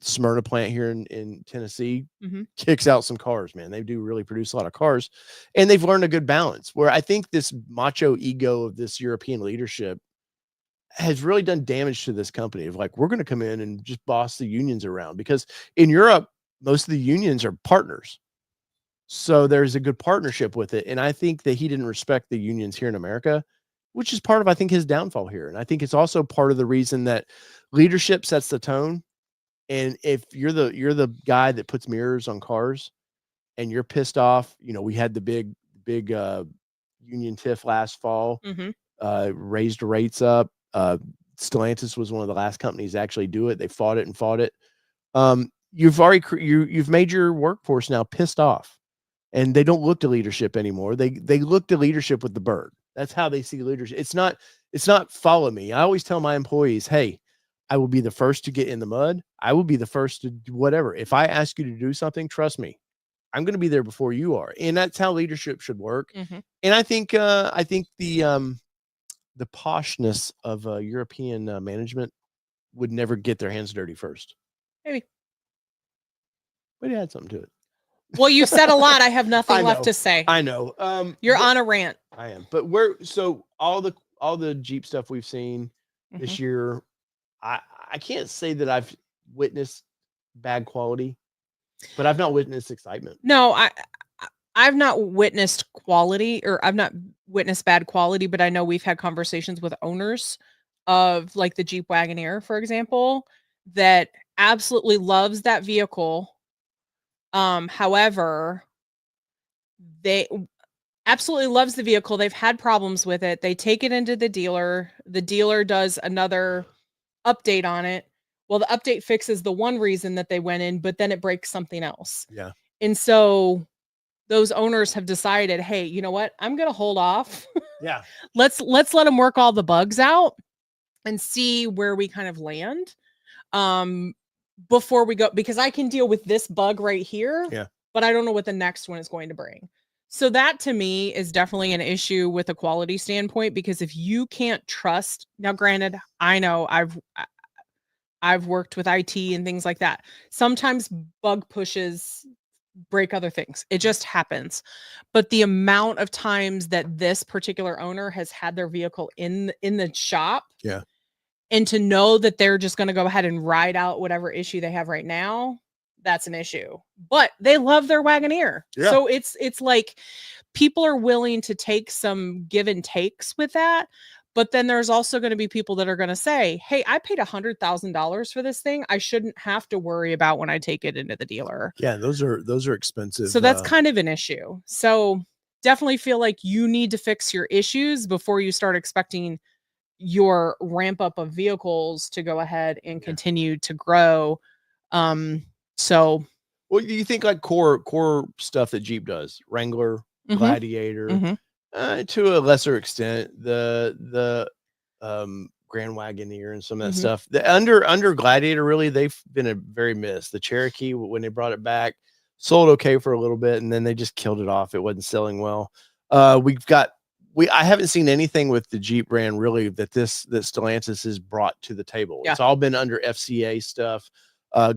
Smyrna plant here in Tennessee kicks out some cars, man. They do really produce a lot of cars, and they've learned a good balance, where I think this macho ego of this European leadership has really done damage to this company of like, we're going to come in and just boss the unions around, because in Europe, most of the unions are partners. So there's a good partnership with it. And I think that he didn't respect the unions here in America, which is part of, I think, his downfall here. And I think it's also part of the reason that leadership sets the tone. And if you're the guy that puts mirrors on cars and you're pissed off, we had the big union tiff last fall, raised rates up. Stellantis was one of the last companies to actually do it. They fought it. You've made your workforce now pissed off, and they don't look to leadership anymore. They look to leadership with the bird. That's how they see leadership. It's not follow me. I always tell my employees, hey, I will be the first to get in the mud. I will be the first to do whatever. If I ask you to do something, trust me, I'm going to be there before you are. And that's how leadership should work. And I think the poshness of European management would never get their hands dirty first. Maybe. But it had something to it. Well, you said a lot. I have nothing left to say. I know. You're on a rant. I am. But so all the Jeep stuff we've seen this year, I can't say that I've witnessed bad quality, but I've not witnessed excitement. No, I've not witnessed quality, or I've not witnessed bad quality, but I know we've had conversations with owners of like the Jeep Wagoneer, for example, that absolutely loves that vehicle. However, they absolutely loves the vehicle. They've had problems with it. They take it into the dealer. The dealer does another update on it. Well, the update fixes the one reason that they went in, but then it breaks something else. Yeah. And so those owners have decided, hey, you know what? I'm going to hold off. Yeah. Let's let them work all the bugs out and see where we kind of land. Before we go, because I can deal with this bug right here. Yeah. But I don't know what the next one is going to bring. So that to me is definitely an issue with a quality standpoint, because if you can't trust, now granted, I know I've worked with IT and things like that. Sometimes bug pushes break other things. It just happens. But the amount of times that this particular owner has had their vehicle in the shop, yeah, and to know that they're just going to go ahead and ride out whatever issue they have right now, that's an issue. But they love their Wagoneer. Yeah. So it's like people are willing to take some give and takes with that. But then there's also going to be people that are going to say, hey, I paid $100,000 for this thing. I shouldn't have to worry about when I take it into the dealer. Yeah, those are expensive. So that's kind of an issue. So definitely feel like you need to fix your issues before you start expecting your ramp up of vehicles to go ahead and continue to grow. So what do you think, like core stuff that Jeep does? Wrangler, Gladiator, to a lesser extent, the Grand Wagoneer and some of that stuff. The under Gladiator, really, they've been a very miss. The Cherokee, when they brought it back, sold okay for a little bit, and then they just killed it off. It wasn't selling well. I haven't seen anything with the Jeep brand really that Stellantis has brought to the table. It's all been under FCA stuff.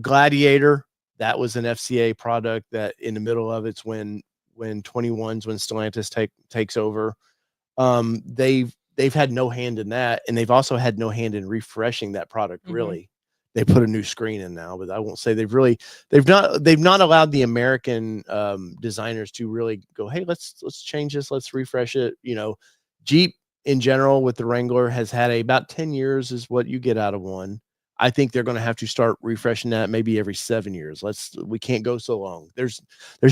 Gladiator, that was an FCA product that in the middle of it's when 21's when Stellantis takes over. They've had no hand in that, and they've also had no hand in refreshing that product. Really, they put a new screen in now, but I won't say they've not allowed the American designers to really go, hey, let's change this, let's refresh it. Jeep in general with the Wrangler has had about 10 years is what you get out of one. I think they're going to have to start refreshing that maybe every 7 years. We can't go so long. There's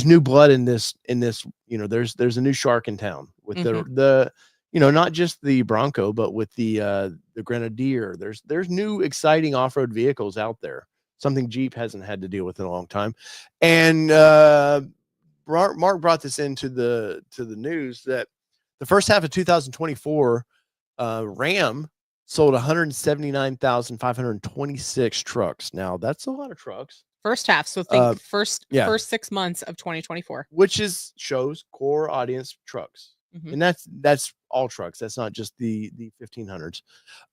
new blood in this, there's a new shark in town with the not just the Bronco, but with the Grenadier. There's new exciting off-road vehicles out there. Something Jeep hasn't had to deal with in a long time. And Mark brought this into the news that the first half of 2024, Ram sold 179,526 trucks. Now that's a lot of trucks. First half. So think first 6 months of 2024, which shows core audience trucks. And that's all trucks. That's not just the 1500s,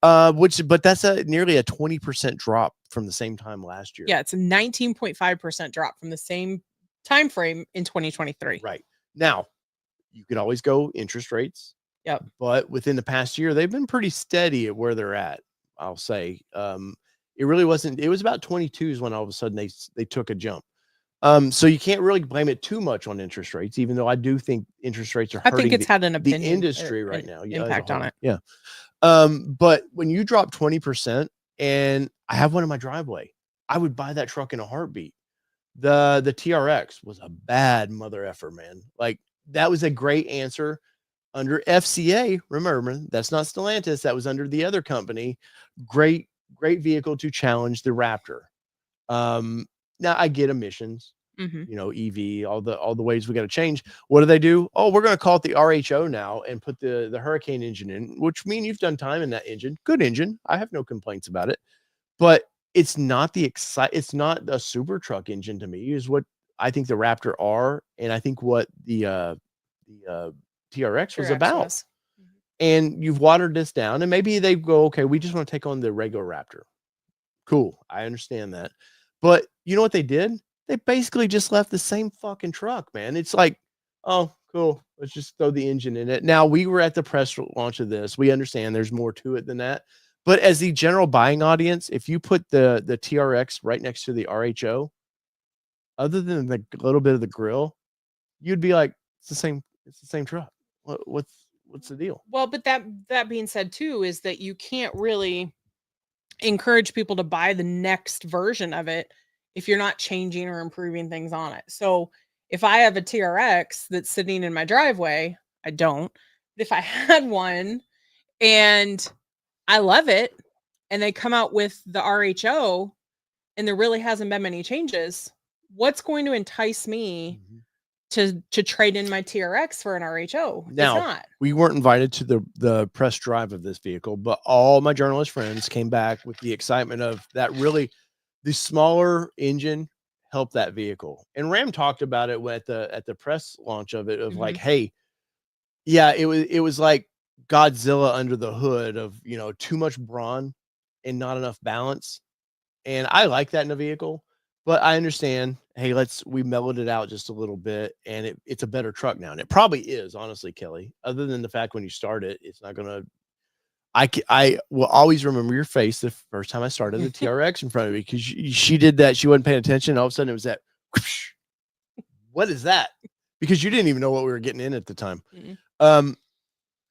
but that's nearly a 20% drop from the same time last year. Yeah, it's a 19.5% drop from the same time frame in 2023. Right. Now, you could always go interest rates. Yep. But within the past year, they've been pretty steady at where they're at. I'll say it really wasn't. It was about 22s when all of a sudden they took a jump. So you can't really blame it too much on interest rates, even though I do think interest rates are hurting. I think it's had the industry right now. Impact on it. Yeah. But when you drop 20%, and I have one in my driveway, I would buy that truck in a heartbeat. The TRX was a bad mother effer, man. Like that was a great answer under FCA. Remember, that's not Stellantis. That was under the other company. Great vehicle to challenge the Raptor. Now I get emissions, EV, all the ways we got to change. What do? Oh, we're going to call it the RHO now and put the Hurricane engine in, which means you've done time in that engine. Good engine. I have no complaints about it, but it's not it's not a super truck engine to me is what I think the Raptor are. And I think what the TRX was about. And you've watered this down, and maybe they go, okay, we just want to take on the regular Raptor. Cool. I understand that. But you know what they did? They basically just left the same fucking truck, man. It's like, oh, cool. Let's just throw the engine in it. Now, we were at the press launch of this. We understand there's more to it than that. But as the general buying audience, if you put the TRX right next to the RHO, other than the little bit of the grill, you'd be like, it's the same truck. What's the deal? Well, but that being said too, is that you can't really encourage people to buy the next version of it if you're not changing or improving things on it. So if I have a TRX that's sitting in my driveway, I don't, but if I had one and I love it and they come out with the RHO and there really hasn't been many changes, what's going to entice me to trade in my TRX for an RHO? Now, it's not. We weren't invited to the press drive of this vehicle, but all my journalist friends came back with the excitement of that. Really, the smaller engine helped that vehicle. And Ram talked about it at the press launch of it, of like, hey, yeah, it was like Godzilla under the hood of, too much brawn and not enough balance. And I like that in a vehicle. But I understand, hey, we mellowed it out just a little bit, and it's a better truck now. And it probably is, honestly, Kelly, other than the fact when you start it, it's not going to, I will always remember your face the first time I started the TRX in front of me, because she did that. She wasn't paying attention. All of a sudden it was that, whoosh, what is that? Because you didn't even know what we were getting in at the time.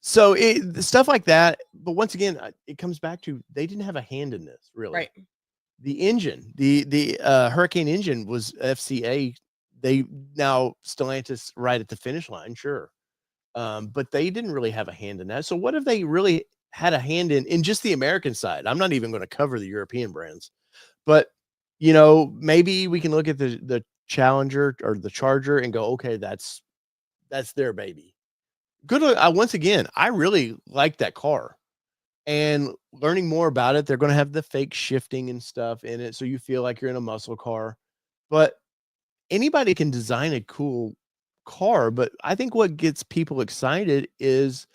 So stuff like that. But once again, it comes back to they didn't have a hand in this, really. Right. The engine, the Hurricane engine was FCA. They now Stellantis right at the finish line, sure. But they didn't really have a hand in that. So what if they really had a hand in just the American side? I'm not even going to cover the European brands, but maybe we can look at the Challenger or the Charger and go, okay, that's their baby. Good. Once again, I really like that car. And learning more about it, they're going to have the fake shifting and stuff in it, so you feel like you're in a muscle car. But anybody can design a cool car, but I think what gets people excited is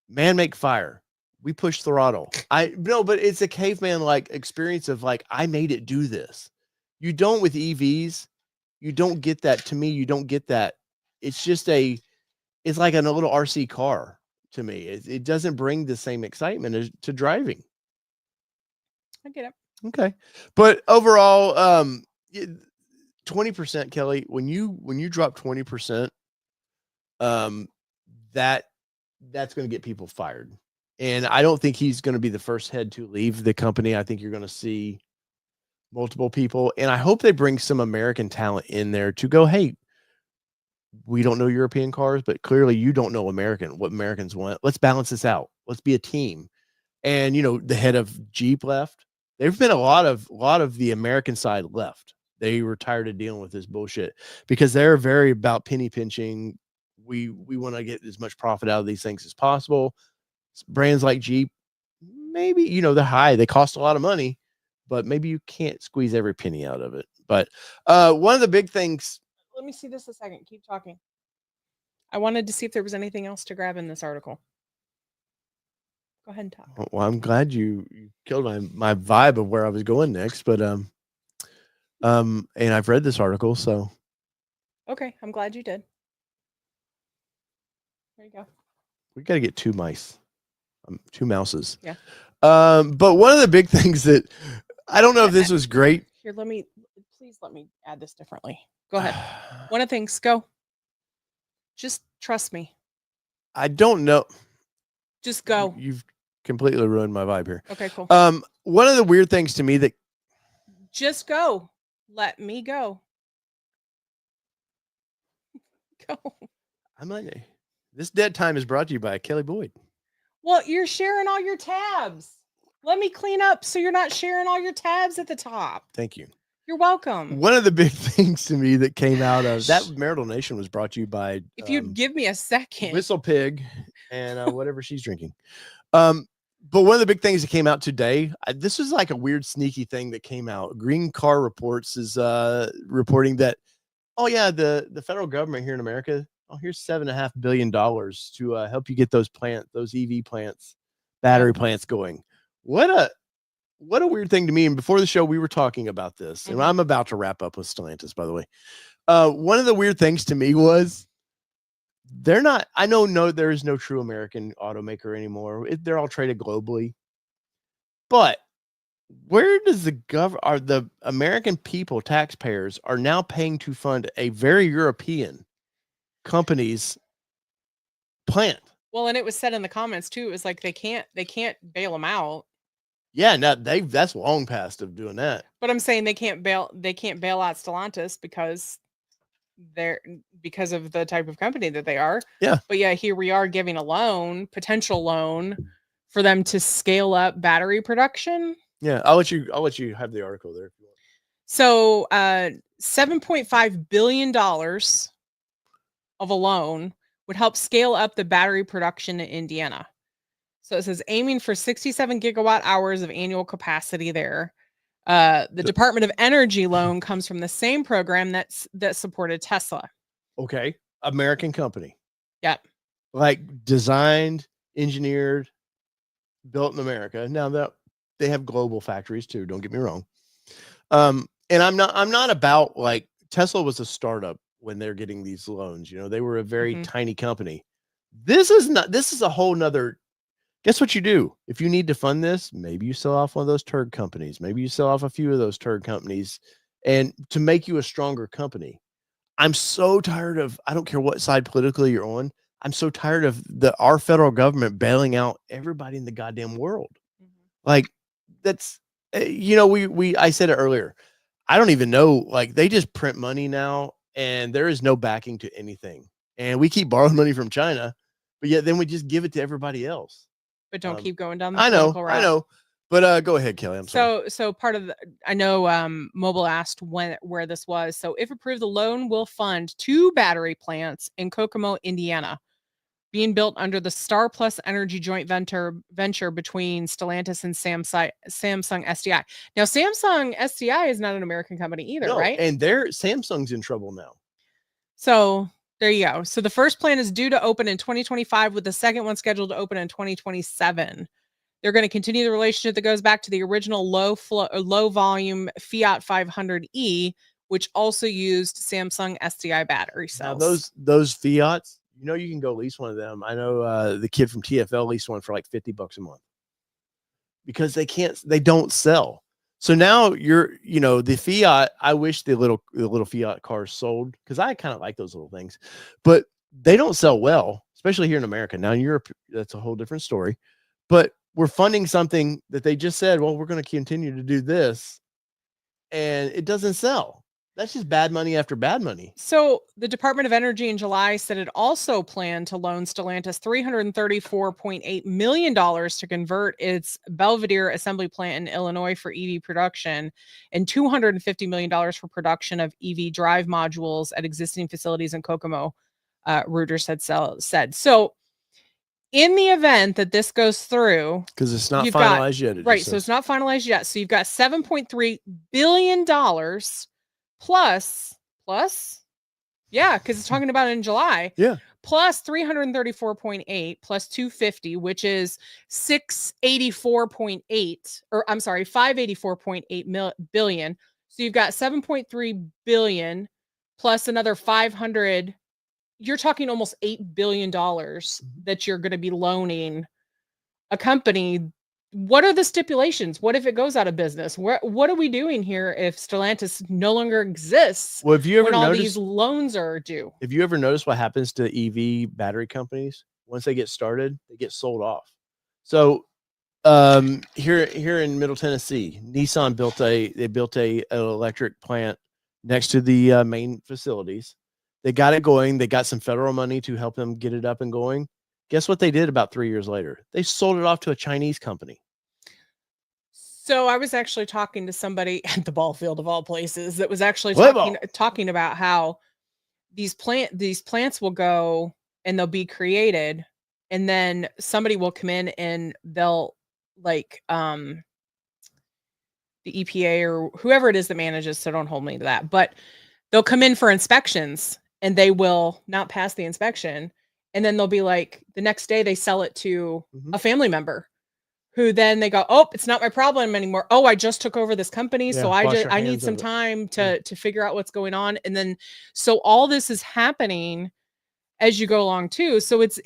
man make fire. We push throttle. But it's a caveman like experience of like I made it do this. You don't with EVs. You don't get that. To me, you don't get that. It's just it's like a little RC car to me. It doesn't bring the same excitement to driving. I get it. Okay. But overall, 20%, Kelly, when you drop 20%, that's going to get people fired. And I don't think he's going to be the first head to leave the company. I think you're going to see multiple people, and I hope they bring some American talent in there to go, hey, we don't know European cars, but clearly you don't know what Americans want. Let's balance this out. Let's be a team. And the head of Jeep left. There've been a lot of the American side left. They were tired of dealing with this bullshit because they're very about penny pinching. We want to get as much profit out of these things as possible. Brands like Jeep, maybe, they're high. They cost a lot of money, but maybe you can't squeeze every penny out of it. But one of the big things. Let me see this a second. Keep talking. I wanted to see if there was anything else to grab in this article. Go ahead and talk. Well, I'm glad you killed my vibe of where I was going next, but and I've read this article, so okay, I'm glad you did. There you go. We got to get two mice, two mouses. Yeah. But one of the big things that I don't know if this was great. Here, please let me add this differently. Go ahead. One of the things, go. Just trust me. I don't know. Just go. You've completely ruined my vibe here. Okay, cool. One of the weird things to me that. Just go. Let me go. Go. This dead time is brought to you by Kelly Boyd. Well, you're sharing all your tabs. Let me clean up so you're not sharing all your tabs at the top. Thank you. You're welcome. One of the big things to me that came out of that Marital Nation was brought to you by. If you'd give me a second. Whistle Pig and whatever she's drinking. But one of the big things that came out today, this was like a weird sneaky thing that came out. Green Car Reports is reporting that, oh yeah, the federal government here in America, here's $7.5 billion to help you get those EV plants, battery plants going. What a weird thing to me. And before the show, we were talking about this, and I'm about to wrap up with Stellantis, by the way. One of the weird things to me was there is no true American automaker anymore. They're all traded globally. But where does the American people, taxpayers, are now paying to fund a very European company's plant? Well, and it was said in the comments too. It was like they can't bail them out. Yeah, no, that's long past of doing that. But I'm saying they can't bail out Stellantis because of the type of company that they are. Yeah. But yeah, here we are giving a potential loan for them to scale up battery production. Yeah, I'll let you have the article there if you want. So $7.5 billion of a loan would help scale up the battery production in Indiana. So it says aiming for 67 gigawatt hours of annual capacity there. The Department of Energy loan comes from the same program that supported Tesla. Okay. American company. Yep. Like designed, engineered, built in America. Now that they have global factories too, don't get me wrong. And I'm not about like Tesla was a startup when they're getting these loans. They were a very tiny company. This is a whole nother. Guess what you do? If you need to fund this, maybe you sell off one of those turd companies. Maybe you sell off a few of those turd companies and to make you a stronger company. I'm so tired of, I don't care what side politically you're on. I'm so tired of our federal government bailing out everybody in the goddamn world. Like that's, I said it earlier. I don't even know. Like they just print money now, and there is no backing to anything. And we keep borrowing money from China, but yet then we just give it to everybody else. But don't keep going down the I political route. I know. But go ahead, Kelly. I'm sorry. So part of I know Mobile asked where this was. So if approved, the loan will fund 2 battery plants in Kokomo, Indiana, being built under the Star Plus Energy joint venture between Stellantis and Samsung SDI. Now, Samsung SDI is not an American company either, right? And Samsung's in trouble now. So there you go. So the first plant is due to open in 2025, with the second one scheduled to open in 2027. They're going to continue the relationship that goes back to the original low volume Fiat 500e, which also used Samsung SDI battery cells. Now those Fiats, you can go lease one of them. I know the kid from TFL leased one for like $50 a month because they don't sell. So now the Fiat, I wish the little Fiat cars sold, because I kind of like those little things, but they don't sell well, especially here in America. Now in Europe, that's a whole different story, but we're funding something that they just said, well, we're going to continue to do this, and it doesn't sell. That's just bad money after bad money. So the Department of Energy in July said it also planned to loan Stellantis $334.8 million to convert its Belvidere assembly plant in Illinois for EV production, and $250 million for production of EV drive modules at existing facilities in Kokomo, Reuters had said. So in the event that this goes through, because it's not finalized yet. Right. So it's not finalized yet. So you've got $7.3 billion plus, yeah, because it's talking about it in July. Yeah. Plus 334.8 plus 250, which is 684.8, or I'm sorry, 584.8 billion. So you've got 7.3 billion plus another 500. You're talking almost $8 billion that you're going to be loaning a company. What are the stipulations? What if it goes out of business? What are we doing here if Stellantis no longer exists? Well, have you ever when all noticed, these loans are due? Have you ever noticed what happens to EV battery companies? Once they get started, they get sold off. So here in Middle Tennessee, Nissan built an electric plant next to the main facilities. They got it going. They got some federal money to help them get it up and going. Guess what they did about 3 years later? They sold it off to a Chinese company. So I was actually talking to somebody at the ball field of all places that was actually talking about how these plants will go and they'll be created, and then somebody will come in and they'll the EPA or whoever it is that manages, so don't hold me to that, but they'll come in for inspections and they will not pass the inspection. And then they'll be like, the next day they sell it to a family member who then they go, oh, it's not my problem anymore. Oh, I just took over this company. So I need some time to figure out what's going on. And then, so all this is happening as you go along too. So it's,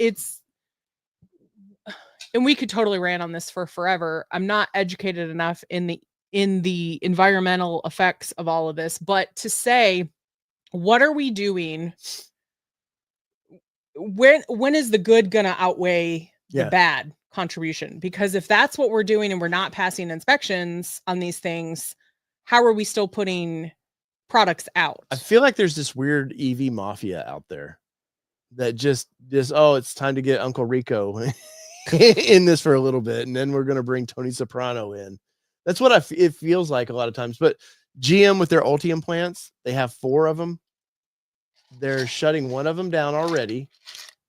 and we could totally rant on this for forever. I'm not educated enough in the environmental effects of all of this, but to say, what are we doing? When is the good gonna outweigh the bad contribution? Because if that's what we're doing and we're not passing inspections on these things, how are we still putting products out? I feel like there's this weird EV mafia out there that just it's time to get Uncle Rico in this for a little bit, and then we're gonna bring Tony Soprano in. That's what it feels like a lot of times. But GM with their Ultium plants, they have 4 of them. They're shutting one of them down already.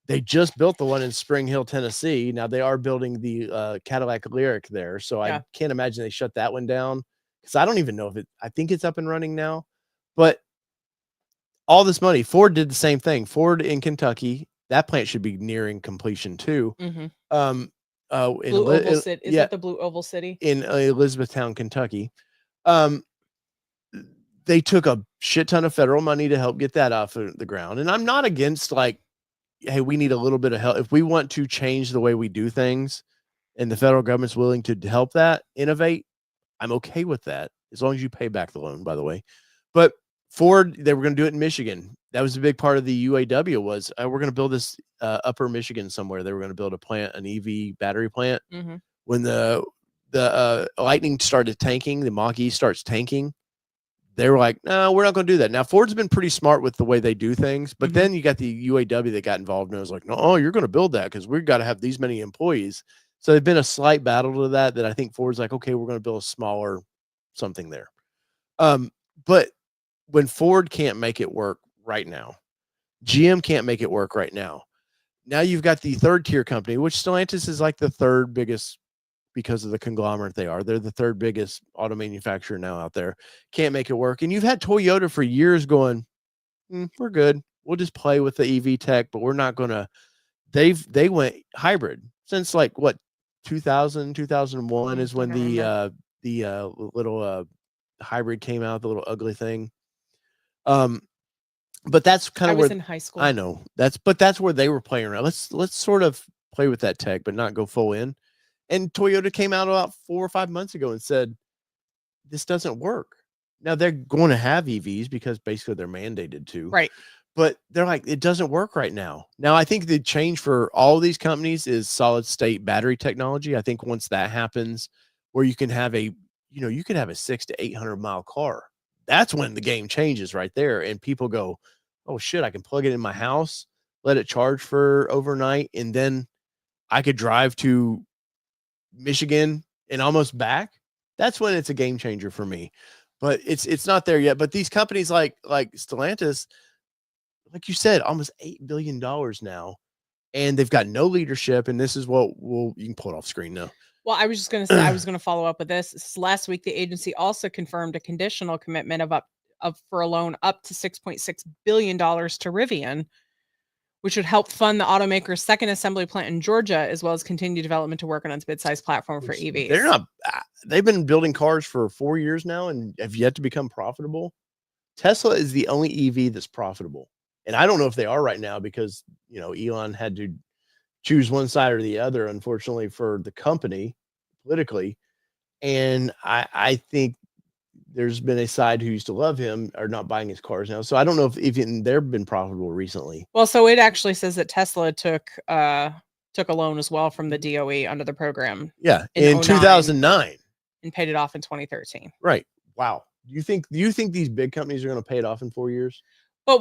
They just built the one in Spring Hill, Tennessee. Now they are building the Cadillac Lyric there. So I can't imagine they shut that one down, because I don't even know I think it's up and running now. But all this money, Ford did the same thing. Ford in Kentucky, that plant should be nearing completion too. Blue Oval City. Is that the Blue Oval City? In Elizabethtown, Kentucky. They took a shit ton of federal money to help get that off of the ground. And I'm not against, like, hey, we need a little bit of help. If we want to change the way we do things and the federal government's willing to help that innovate, I'm okay with that, as long as you pay back the loan, by the way. But Ford, they were going to do it in Michigan. That was a big part of the UAW was we're going to build this upper Michigan somewhere. They were going to build a plant, an EV battery plant. Mm-hmm. When the Lightning started tanking, the Mach-E starts tanking, they were like, no, we're not going to do that. Now, Ford's been pretty smart with the way they do things, but then you got the UAW that got involved and was like, no, you're going to build that because we've got to have these many employees. So there's been a slight battle to that I think Ford's like, okay, we're going to build a smaller something there. But when Ford can't make it work right now, GM can't make it work right now. Now you've got the third tier company, which Stellantis is like the third biggest because of the conglomerate they are. They're the third biggest auto manufacturer now out there. Can't make it work. And you've had Toyota for years going, we're good. We'll just play with the EV tech, but we're not going to. They went hybrid since like what 2000, 2001 is when the little hybrid came out, the little ugly thing. But that's kind of where in high school. I know that's where they were playing around. Let's sort of play with that tech, but not go full in. And Toyota came out about 4 or 5 months ago and said, this doesn't work. Now they're going to have EVs because basically they're mandated to. Right. But they're like, it doesn't work right now. Now, I think the change for all of these companies is solid state battery technology. I think once that happens, where you can have a 600 to 800 mile car, that's when the game changes right there. And people go, oh shit, I can plug it in my house, let it charge for overnight, and then I could drive to Michigan and almost back. That's when it's a game changer for me. But it's not there yet. But these companies like Stellantis, like you said, almost $8 billion now, and they've got no leadership. And this is what you can pull it off screen now. Well, I was just going to say, I was going to follow up with this. Last week, the agency also confirmed a conditional commitment for a loan up to $6.6 billion to Rivian, which would help fund the automaker's second assembly plant in Georgia, as well as continue development to work on its mid-sized platform for EVs. They've been building cars for 4 years now and have yet to become profitable. Tesla is the only EV that's profitable. And I don't know if they are right now because, Elon had to choose one side or the other, unfortunately, for the company politically. And I think there's been a side who used to love him are not buying his cars now. So I don't know if even they've been profitable recently. Well, so it actually says that Tesla took a loan as well from the DOE under the program. Yeah, in 2009. And paid it off in 2013. Right. Wow. Do you think these big companies are going to pay it off in 4 years? But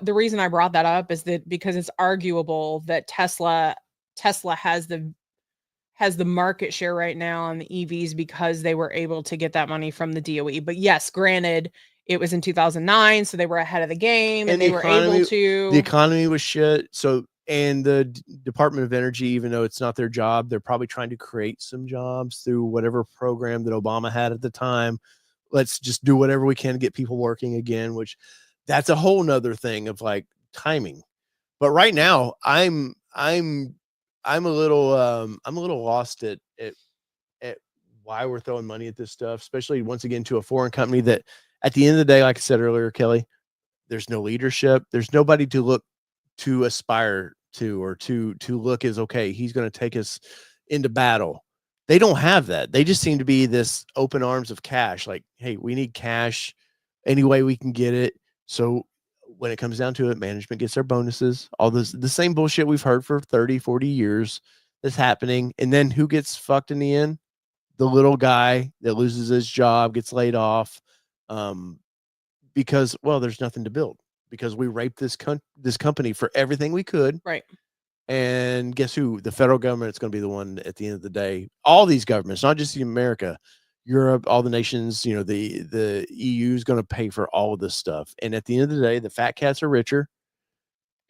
the reason I brought that up is that because it's arguable that Tesla has the market share right now on the EVs because they were able to get that money from the DOE. But yes, granted, it was in 2009, so they were ahead of the game and they were able to. The economy was shit. So, and the Department of Energy, even though it's not their job, they're probably trying to create some jobs through whatever program that Obama had at the time. Let's just do whatever we can to get people working again, which that's a whole nother thing of like timing. But right now I'm a little lost at why we're throwing money at this stuff, especially once again to a foreign company that at the end of the day, like I said earlier, Kelly, there's no leadership. There's nobody to aspire to, or to look as, okay, he's going to take us into battle. They don't have that. They just seem to be this open arms of cash. Like, hey, we need cash any way we can get it. So when it comes down to it, management gets their bonuses, all this, the same bullshit we've heard for 30, 40 years that's happening. And then who gets fucked in the end? The little guy that loses his job, gets laid off, because, well, there's nothing to build, because we raped this company for everything we could. Right. And guess who? The federal government is going to be the one at the end of the day. All these governments, not just America, Europe, all the nations, the EU is going to pay for all of this stuff. And at the end of the day, the fat cats are richer,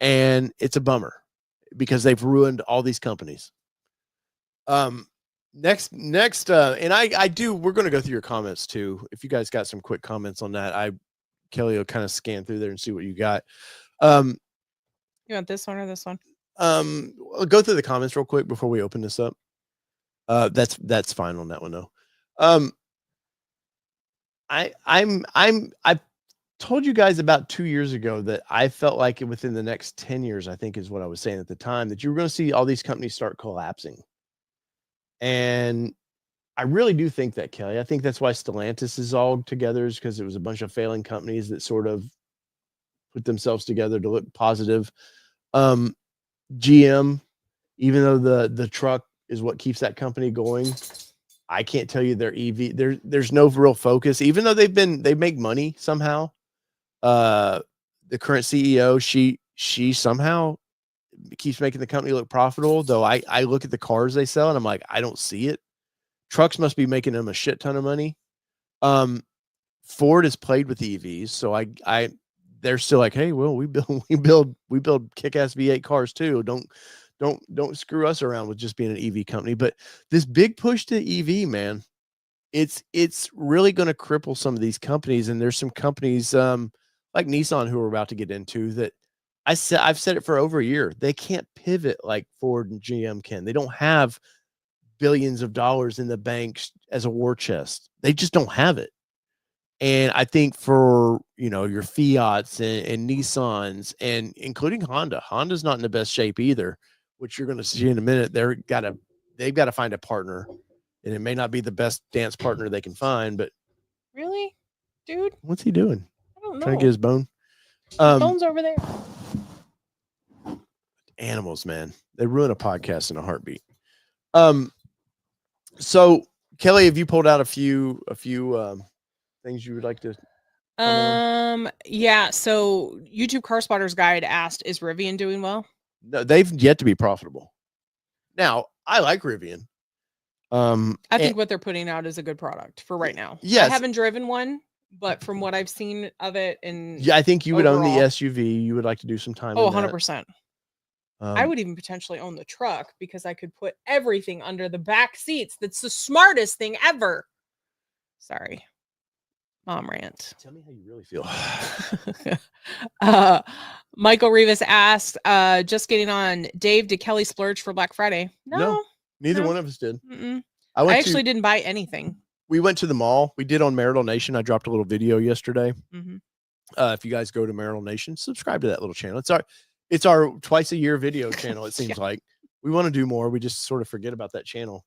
and it's a bummer because they've ruined all these companies. Next, and we're going to go through your comments too. If you guys got some quick comments on that, Kelly will kind of scan through there and see what you got. You want this one or this one? I'll go through the comments real quick before we open this up. That's fine on that one though. I told you guys about 2 years ago that I felt like within the next 10 years, I think is what I was saying at the time, that you were going to see all these companies start collapsing. And I really do think that, Kelly. I think that's why Stellantis is all together, is because it was a bunch of failing companies that sort of put themselves together to look positive. GM, even though the truck is what keeps that company going, I can't tell you their EV. There's no real focus, even though they make money somehow. The current CEO, she somehow keeps making the company look profitable. Though I look at the cars they sell and I'm like, I don't see it. Trucks must be making them a shit ton of money. Ford has played with EVs, so I they're still like, hey, well, we build kick-ass V8 cars too. Don't screw us around with just being an EV company. But this big push to EV, man, it's really going to cripple some of these companies. And there's some companies like Nissan who we're about to get into that I've said it for over a year. They can't pivot like Ford and GM can. They don't have billions of dollars in the banks as a war chest. They just don't have it. And I think for, your Fiats and Nissans and including Honda's not in the best shape either, which you're going to see in a minute. They've got to find a partner, and it may not be the best dance partner they can find, but really, dude, what's he doing? I don't know. Trying to get his bone. Phone's over there. Animals, man, they ruin a podcast in a heartbeat. So Kelly, have you pulled out a few things you would like to? Yeah. So YouTube Car Spotters Guide asked, is Rivian doing well? No, they've yet to be profitable. Now, I like Rivian. I think what they're putting out is a good product for right now. Yes. I haven't driven one, but from what I've seen of it, and yeah, I think you would own the overall- SUV. You would like to do some time. Oh, in that. 100%. I would even potentially own the truck because I could put everything under the back seats. That's the smartest thing ever. Sorry. Mom rant. Tell me how you really feel. Michael Rivas asked, just getting on, Dave, did Kelly splurge for Black Friday? No, neither one of us did. I actually didn't buy anything. We went to the mall. We did on Marital Nation. I dropped a little video yesterday. Mm-hmm. If you guys go to Marital Nation, subscribe to that little channel. It's our twice a year video channel. It seems like we want to do more. We just sort of forget about that channel.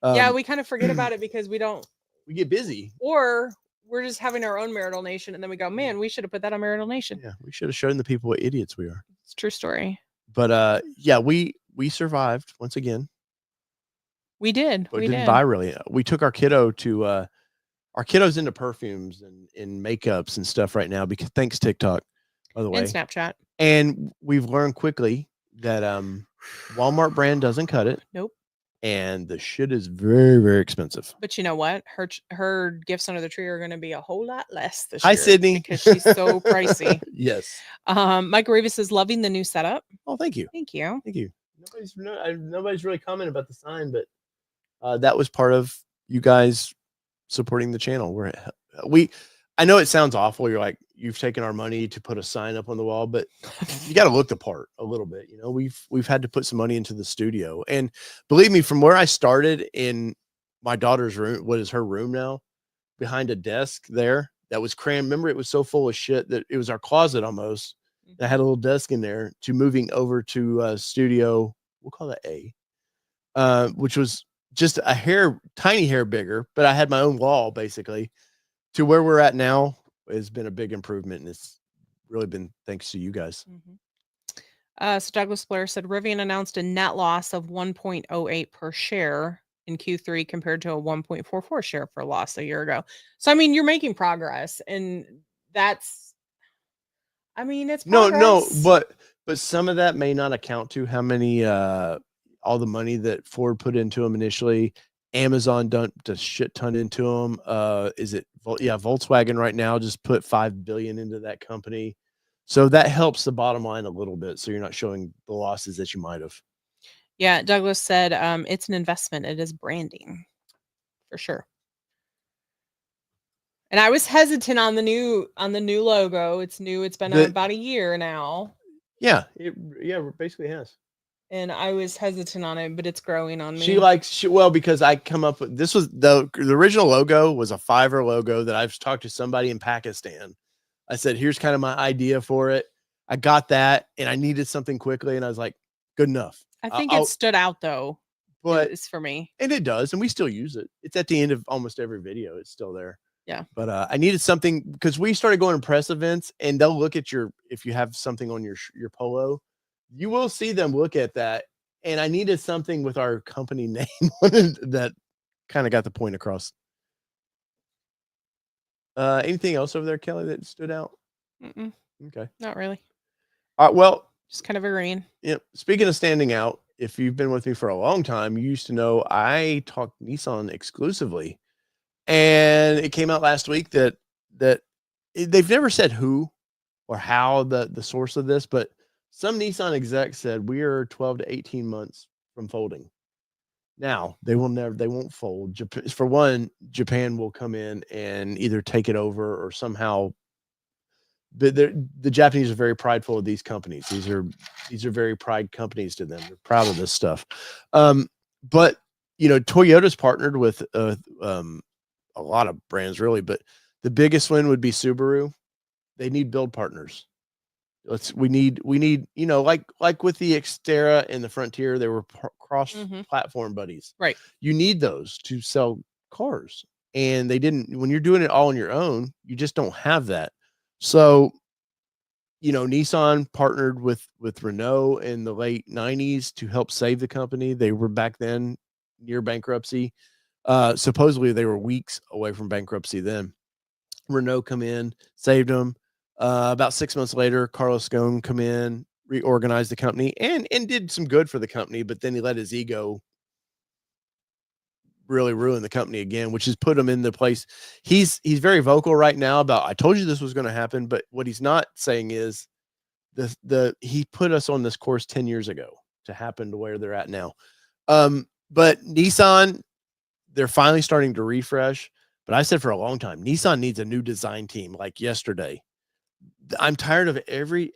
Yeah, we kind of forget about it because we get busy, or we're just having our own Marital Nation, and then we go, man, we should have put that on Marital Nation. Yeah, we should have shown the people what idiots we are. It's a true story. But yeah, we survived once again. We did. But we didn't buy really. We took our kiddo to our kiddo's into perfumes and makeups and stuff right now because thanks TikTok, by the way, and Snapchat. And we've learned quickly that Walmart brand doesn't cut it. Nope. And the shit is very, very expensive. But you know what? Her gifts under the tree are going to be a whole lot less this year. Hi, Sydney. Because she's so pricey. Yes. Michael Rivas is loving the new setup. Oh, thank you. Thank you. Thank you. Nobody's really commented about the sign, but that was part of you guys supporting the channel. I know it sounds awful. You're like, you've taken our money to put a sign up on the wall, but you got to look the part a little bit. We've had to put some money into the studio, and believe me, from where I started in my daughter's room, what is her room now, behind a desk there that was crammed. Remember, it was so full of shit that it was our closet almost. I had a little desk in there to moving over to studio. We'll call that A, which was just tiny hair bigger, but I had my own wall basically. To where we're at now has been a big improvement, and it's really been thanks to you guys. Mm-hmm. So Douglas Blair said Rivian announced a net loss of 1.08 per share in Q3 compared to a 1.44 share for loss a year ago. So I mean, you're making progress, and it's progress. No, but some of that may not account to how many all the money that Ford put into them initially. Amazon dumped a shit ton into them. Volkswagen right now just put $5 billion into that company. So that helps the bottom line a little bit. So you're not showing the losses that you might have. Yeah. Douglas said, it's an investment. It is branding for sure. And I was hesitant on the new logo. It's new. It's been about a year now. Yeah. It basically has. And I was hesitant on it, but it's growing on me. Because I come up with, this was the original logo was a Fiverr logo that I've talked to somebody in Pakistan. I said, here's kind of my idea for it. I got that and I needed something quickly. And I was like, good enough. I think it stood out though. but is for me. and it does, and we still use it. It's at the end of almost every video. It's still there. Yeah. But I needed something because we started going to press events, and they'll look at if you have something on your polo, you will see them look at that. And I needed something with our company name on it that kind of got the point across. Anything else over there, Kelly, that stood out? Mm-mm, Okay. not really. Well, Just kind of agreeing. yeah. Speaking of standing out, if you've been with me for a long time, you used to know I talk Nissan exclusively. And it came out last week that they've never said who or how the source of this, but some Nissan execs said we are 12 to 18 months from folding. Now they won't fold. For one, Japan will come in and either take it over or somehow. But the Japanese are very prideful of these companies. These are very pride companies to them. They're proud of this stuff. But Toyota's partnered with a lot of brands really, but the biggest one would be Subaru. They need build partners. We need like with the Xterra and the Frontier, they were cross platform buddies. Right. You need those to sell cars, and they didn't. When you're doing it all on your own, you just don't have that. So, Nissan partnered with Renault in the late 90s to help save the company. They were back then near bankruptcy. Supposedly they were weeks away from bankruptcy then. Renault come in, saved them. About 6 months later, Carlos Ghosn come in, reorganized the company, and did some good for the company, but then he let his ego really ruin the company again, which has put him in the place. He's very vocal right now about, I told you this was going to happen, but what he's not saying is he put us on this course 10 years ago to happen to where they're at now. But Nissan, they're finally starting to refresh, but I said for a long time, Nissan needs a new design team like yesterday. I'm tired of every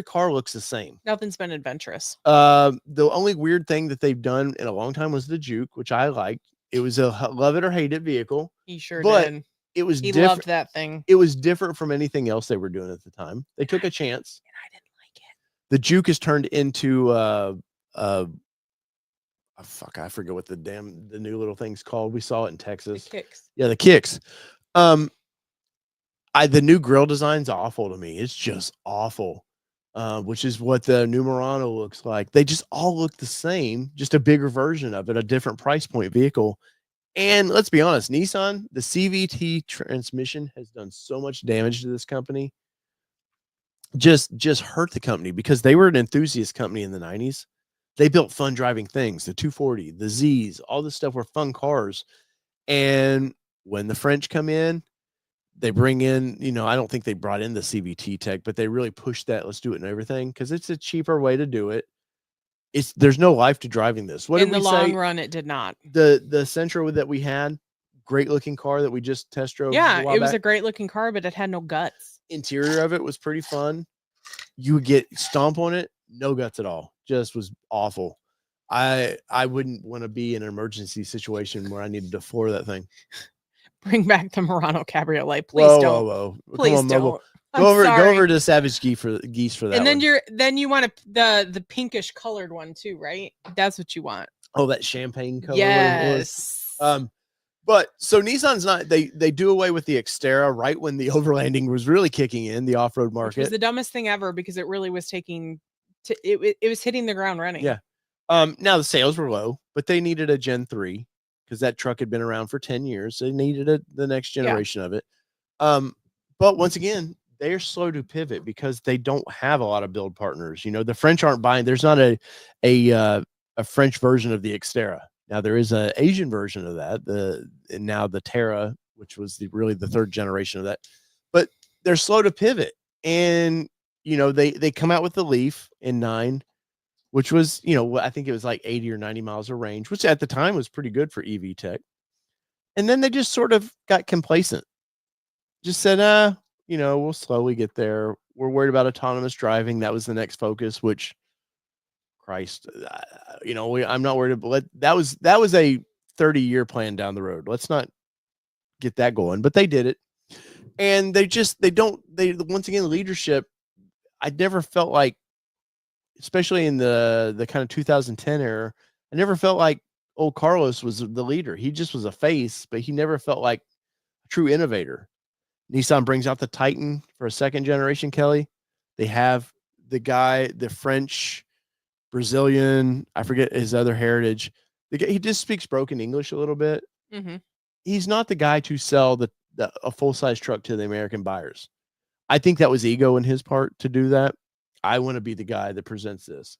car looks the same. Nothing's been adventurous. The only weird thing that they've done in a long time was the Juke, which I liked. It was a love it or hate it vehicle. He sure did. He loved that thing. It was different from anything else they were doing at the time. They took a chance. And I didn't like it. The Juke is turned into I forget what the new little thing's called. We saw it in Texas. The Kicks. Yeah, the Kicks. The new grill design's awful to me. It's just awful. Which is what the new Murano looks like. They just all look the same, just a bigger version of it, a different price point vehicle. And let's be honest, Nissan, the CVT transmission has done so much damage to this company. Just hurt the company because they were an enthusiast company in the 90s. They built fun driving things, the 240, the Zs, all this stuff were fun cars. And when the French come in, they bring in, I don't think they brought in the CVT tech, but they really pushed that. Let's do it and everything because it's a cheaper way to do it. There's no life to driving this. What in did the we say? long run, it did not. The Sentra that we had, great looking car that we just test drove. Yeah, it was a great looking car, but it had no guts. Interior of it was pretty fun. You would get stomp on it, no guts at all. Just was awful. I wouldn't want to be in an emergency situation where I needed to floor that thing. Bring back the Murano Cabriolet, please don't. Whoa. Please don't. Go over to Savage Geese for that. And then you want the pinkish colored one too, right? That's what you want. Oh, that champagne color. Yes. But so Nissan's not. They do away with the Xterra right when the overlanding was really kicking in the off-road market. Which was the dumbest thing ever because it really was it was hitting the ground running. Yeah. Now the sales were low, but they needed a Gen 3 because that truck had been around for 10 years. They needed the next generation of it. But once again, they're slow to pivot because they don't have a lot of build partners. The French aren't buying. There's not a French version of the Xterra. Now there is an Asian version of that. Now the Terra, which was really the third generation of that, but they're slow to pivot. And they come out with the Leaf in 9, which was I think it was like 80 or 90 miles of range, which at the time was pretty good for EV tech. And then they just sort of got complacent. Just said, we'll slowly get there. We're worried about autonomous driving. That was the next focus, which Christ, I'm not worried about that was a 30-year plan down the road. Let's not get that going, but they did it. And once again, leadership, I never felt like, especially in the kind of 2010 era, I never felt like old Carlos was the leader. He just was a face, but he never felt like a true innovator. Nissan brings out the Titan for a second generation, Kelly. They have the guy, the French, Brazilian, I forget his other heritage. The guy, he just speaks broken English a little bit. Mhm. He's not the guy to sell a full-size truck to the American buyers. I think that was ego in his part to do that. I want to be the guy that presents this.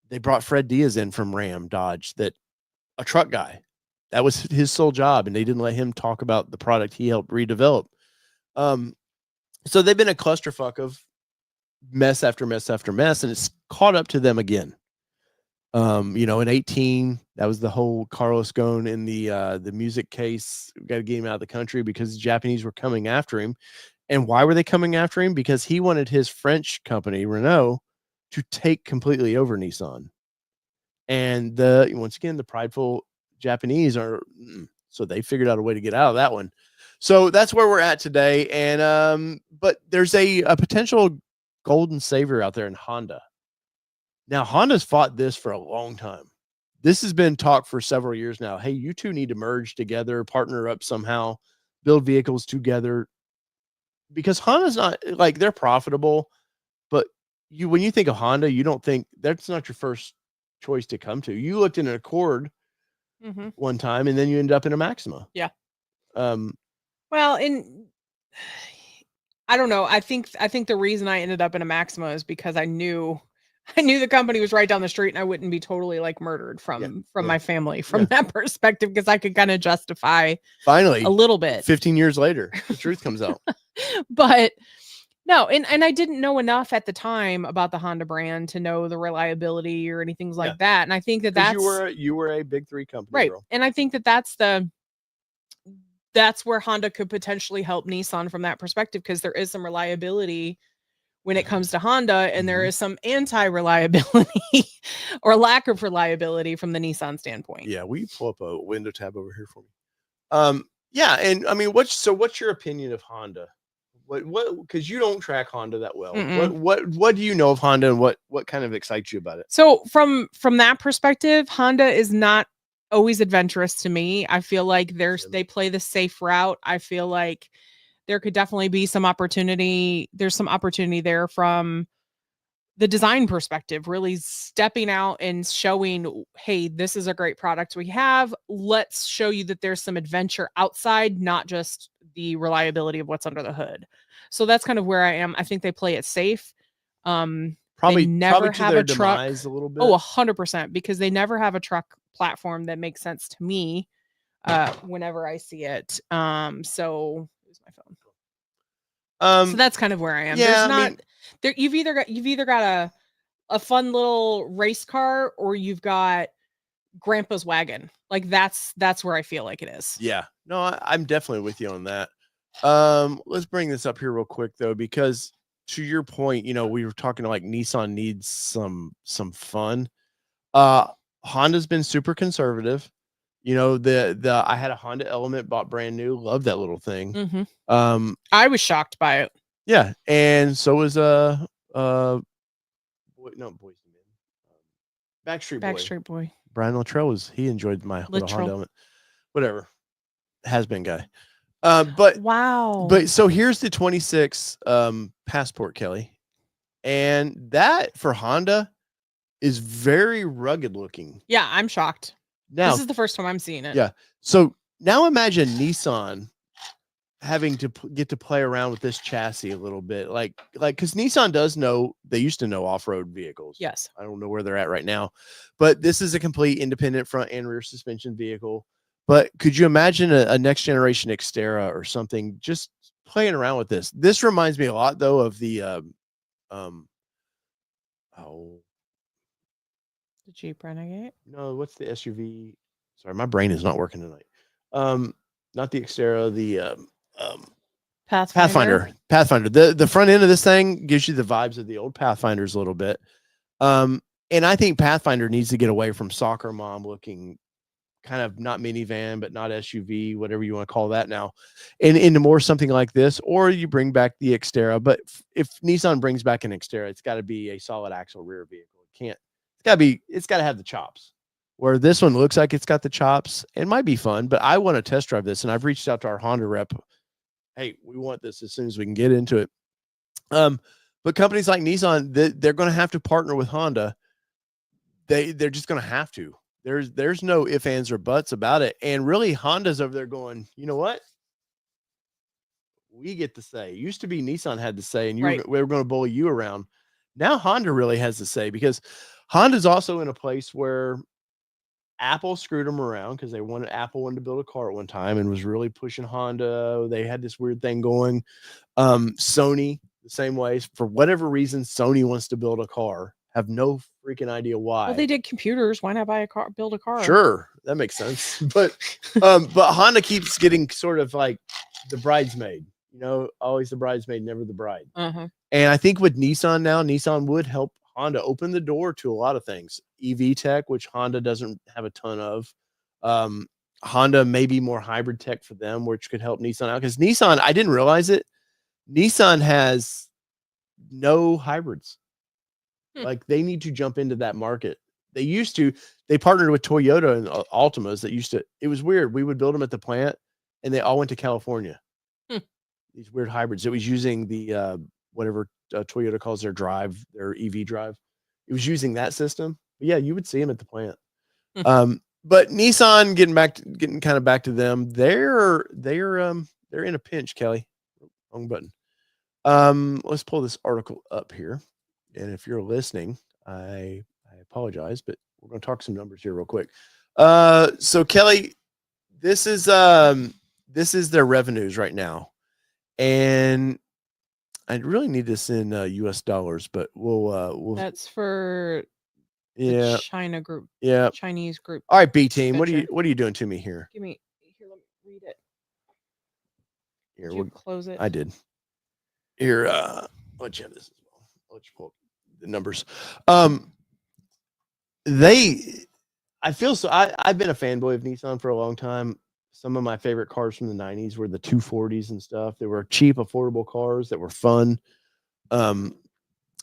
They brought Fred Diaz in from Ram Dodge, that a truck guy. That was his sole job, and they didn't let him talk about the product he helped redevelop. So they've been a clusterfuck of mess after mess after mess, and it's caught up to them again. In 18, that was the whole Carlos Ghosn in the music case. We got to get him out of the country because the Japanese were coming after him. And why were they coming after him? Because he wanted his French company, Renault, to take completely over Nissan. And once again, the prideful Japanese are, so they figured out a way to get out of that one. So that's where we're at today. And but there's a potential golden savior out there in Honda. Now, Honda's fought this for a long time. This has been talked for several years now. Hey, you two need to merge together, partner up somehow, build vehicles together. Because Honda's not like, they're profitable, but when you think of Honda, you don't think that's not your first choice to come to. You looked in an Accord one time, and then you end up in a Maxima. Yeah. Well, and I don't know. I think the reason I ended up in a Maxima is because I knew the company was right down the street, and I wouldn't be totally like murdered from my family from that perspective, because I could kind of justify finally a little bit. 15 years later, the truth comes out. But no, and I didn't know enough at the time about the Honda brand to know the reliability or anything like that. And I think that's you were a big three company, right. Girl. And I think that's where Honda could potentially help Nissan from that perspective, because there is some reliability when it comes to Honda, and there is some anti-reliability or lack of reliability from the Nissan standpoint. Yeah, will you pull up a window tab over here for me? Yeah, and I mean, what's your opinion of Honda? What because you don't track Honda that well. What do you know of Honda, and what kind of excites you about it? So from that perspective, Honda is not always adventurous to me. I feel like they play the safe route. I feel like there could definitely be some opportunity. There's some opportunity there from the design perspective, really stepping out and showing, hey, this is a great product we have. Let's show you that there's some adventure outside, not just the reliability of what's under the hood. So that's kind of where I am. I think they play it safe. Probably never to have their a truck demise a little bit. Oh, 100%, because they never have a truck platform that makes sense to me whenever I see it. So here's my phone. So that's kind of where I am. Yeah, There's not there. You've either got a fun little race car, or you've got grandpa's wagon. Like that's where I feel like it is. Yeah, no, I'm definitely with you on that. Let's bring this up here real quick though, because to your point, we were talking like Nissan needs some fun. Honda's been super conservative. I had a Honda Element, bought brand new, love that little thing. I was shocked by it. Yeah, and so was Backstreet Boy. Brian Luttrell he enjoyed my little Honda Element. Whatever, has been guy. But wow. But so here's the 26 Passport, Kelly, and that for Honda is very rugged looking. Yeah, I'm shocked. Now, this is the first time I'm seeing it. Yeah. So now imagine Nissan having to get to play around with this chassis a little bit, like because Nissan does know, they used to know off-road vehicles. Yes. I don't know where they're at right now, but this is a complete independent front and rear suspension vehicle. But could you imagine a next generation Xterra or something just playing around with this? This reminds me a lot though of the the Jeep Renegade. No, what's the SUV? Sorry, my brain is not working tonight. Not the Xterra, the Pathfinder. The front end of this thing gives you the vibes of the old Pathfinders a little bit. And I think Pathfinder needs to get away from soccer mom looking, kind of not minivan, but not SUV, whatever you want to call that now, and into more something like this, or you bring back the Xterra. But if Nissan brings back an Xterra, it's got to be a solid axle rear vehicle. It's got to have the chops. where this one looks like it's got the chops and might be fun, but I want to test drive this. And I've reached out to our Honda rep. Hey, we want this as soon as we can get into it. But companies like Nissan, they're going to have to partner with Honda. They're just going to have to. There's no ifs, ands, or buts about it. And really, Honda's over there going, you know what? We get to say. It used to be Nissan had to say, and we were going to bully you around. Now Honda really has to say, because Honda's also in a place where Apple screwed them around because Apple wanted to build a car at one time and was really pushing Honda. They had this weird thing going. Sony, the same way. For whatever reason, Sony wants to build a car. Have no freaking idea why. Well, they did computers. Why not build a car? Sure, that makes sense. But Honda keeps getting sort of like the bridesmaid. You know, always the bridesmaid, never the bride. Uh-huh. And I think with Nissan now, Nissan would help Honda open the door to a lot of things. EV tech, which Honda doesn't have a ton of. Honda may be more hybrid tech for them, which could help Nissan out. Because Nissan, I didn't realize it. Nissan has no hybrids. Like they need to jump into that market. They partnered with Toyota and Altimas it was weird. We would build them at the plant and they all went to California. These weird hybrids. It was using the, whatever Toyota calls their EV drive. It was using that system. But yeah, you would see them at the plant. But Nissan, getting kind of back to them, they're in a pinch, Kelly. Wrong button. Let's pull this article up here. And if you're listening, I apologize, but we're going to talk some numbers here real quick. So Kelly, this is their revenues right now. And I really need this in US dollars, but we'll that's for the China group. Yeah. Chinese group. All right, B team. What are you doing to me here? Let me read it. Here, we'll close it. I did. Here, I'll let you have this as well. I'll let you pull up the numbers. I've been a fanboy of Nissan for a long time. Some of my favorite cars from the 90s were the 240s and stuff. They were cheap, affordable cars that were fun. A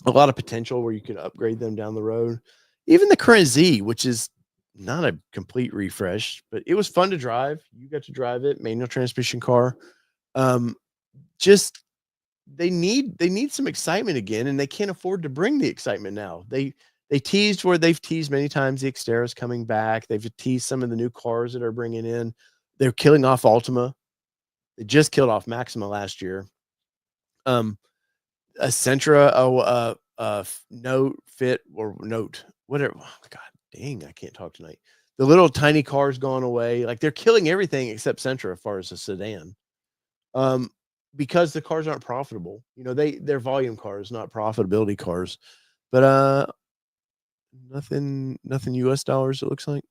lot of potential where you could upgrade them down the road. Even the current Z, which is not a complete refresh, but it was fun to drive. You got to drive it, manual transmission car. Just they need some excitement again, and they can't afford to bring the excitement now. They've teased many times the Xterra is coming back. They've teased some of the new cars that are bringing in. They're killing off Altima. They just killed off Maxima last year. A Sentra, Note, Fit, or Note, whatever. Oh, God dang, I can't talk tonight. The little tiny cars gone away. Like they're killing everything except Sentra as far as a sedan. Because the cars aren't profitable. You know, they're volume cars, not profitability cars. But nothing US dollars, it looks like.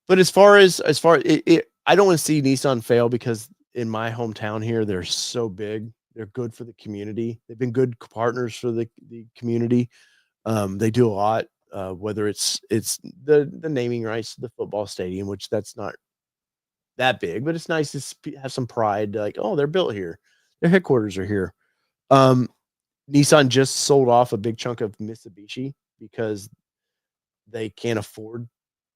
But as far as I don't want to see Nissan fail, because in my hometown here, they're so big. They're good for the community. They've been good partners for the community. They do a lot, whether it's the naming rights to the football stadium, which that's not that big, but it's nice to have some pride. Like, oh, they're built here. Their headquarters are here. Nissan just sold off a big chunk of Mitsubishi because they can't afford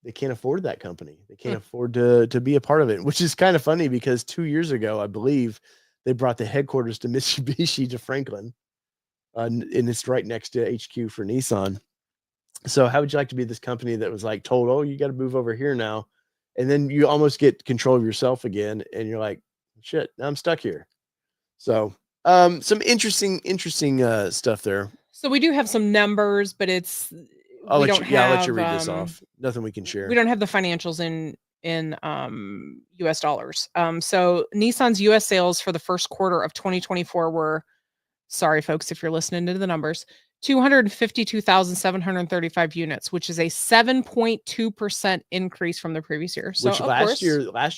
that company. They can't afford to be a part of it, which is kind of funny because 2 years ago, I believe they brought the headquarters to Mitsubishi to Franklin, and it's right next to HQ for Nissan. So how would you like to be this company that was like told, oh, you got to move over here now, and then you almost get control of yourself again, and you're like, shit, now I'm stuck here. So some interesting stuff there. So we do have some numbers, but I'll let you read this off. Nothing we can share. We don't have the financials in US dollars. So Nissan's US sales for the first quarter of 2024 were, sorry folks if you're listening to the numbers, 252,735 units, which is a 7.2% increase from the previous year. So which last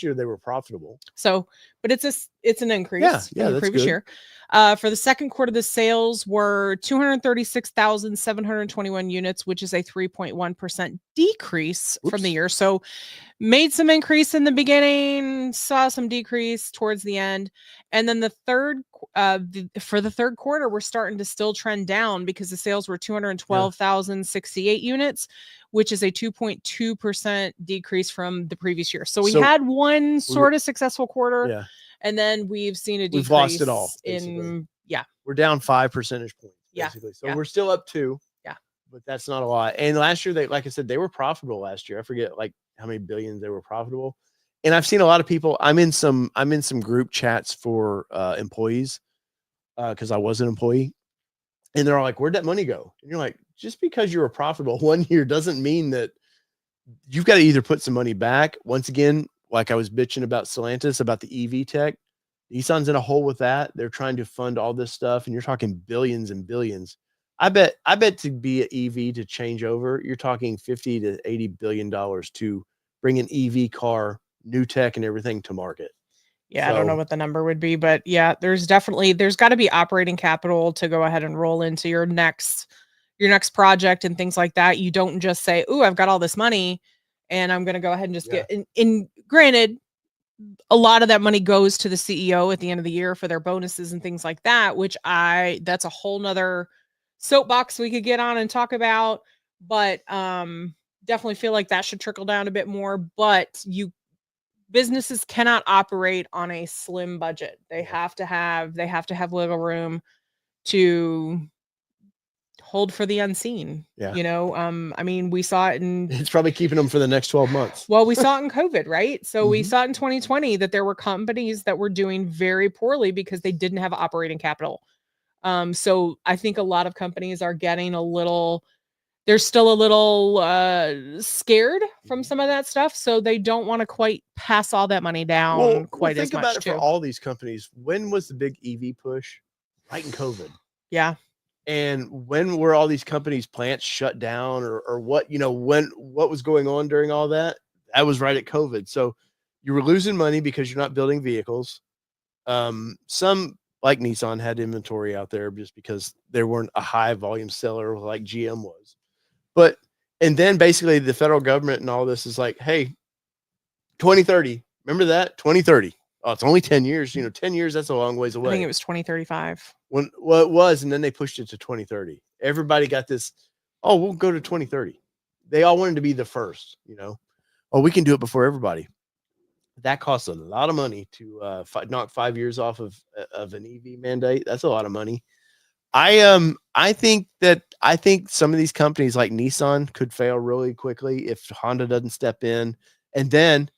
year they were profitable. So, but it's an increase from the previous year. For the second quarter, the sales were 236,721 units, which is a 3.1% decrease from the year. So made some increase in the beginning, saw some decrease towards the end. And then the third for the third quarter, we're starting to still trend down because the sales were 212,068 units, which is a 2.2% decrease from the previous year. So we had one sort of successful quarter. Yeah. And then we've seen a decrease. We've lost it all, basically. We're down 5 percentage points, basically. So we're still up 2. Yeah. But that's not a lot. And last year, like I said, they were profitable last year. I forget like how many billions they were profitable. And I've seen a lot of people. I'm in some group chats for employees because I was an employee. And they're all like, where'd that money go? And you're like, just because you were profitable one year doesn't mean that you've got to either put some money back. Once again, like I was bitching about Stellantis, about the EV tech, Nissan's in a hole with that. They're trying to fund all this stuff, and you're talking billions and billions. I bet to be an EV to change over, you're talking $50 to $80 billion to bring an EV car, new tech and everything to market. Yeah, so, I don't know what the number would be, but yeah, there's got to be operating capital to go ahead and roll into your next project and things like that. You don't just say, "Ooh, I've got all this money and I'm going to go ahead and just get." And granted, a lot of that money goes to the CEO at the end of the year for their bonuses and things like that, which that's a whole nother soapbox we could get on and talk about. But definitely feel like that should trickle down a bit more. But businesses cannot operate on a slim budget. They have to have wiggle room to hold for the unseen. Yeah. I mean, we saw it it's probably keeping them for the next 12 months. Well, we saw it in COVID, right? So we saw it in 2020 that there were companies that were doing very poorly because they didn't have operating capital. So I think a lot of companies are getting they're still a little scared from some of that stuff. So they don't want to quite pass all that money down quite as much. Think about it for all these companies. When was the big EV push? Right in COVID. Yeah. And when were all these companies' plants shut down or what, what was going on during all that? That was right at COVID. So you were losing money because you're not building vehicles. Some like Nissan had inventory out there just because they weren't a high volume seller like GM was. And then basically the federal government and all this is like, hey, 2030, remember that? 2030. Oh, it's only 10 years. 10 years, that's a long ways away. I think it was 2035. It was, and then they pushed it to 2030. Everybody got this, we'll go to 2030. They all wanted to be the first, we can do it before everybody. That costs a lot of money to knock 5 years off of an EV mandate. That's a lot of money. I think some of these companies like Nissan could fail really quickly if Honda doesn't step in, and then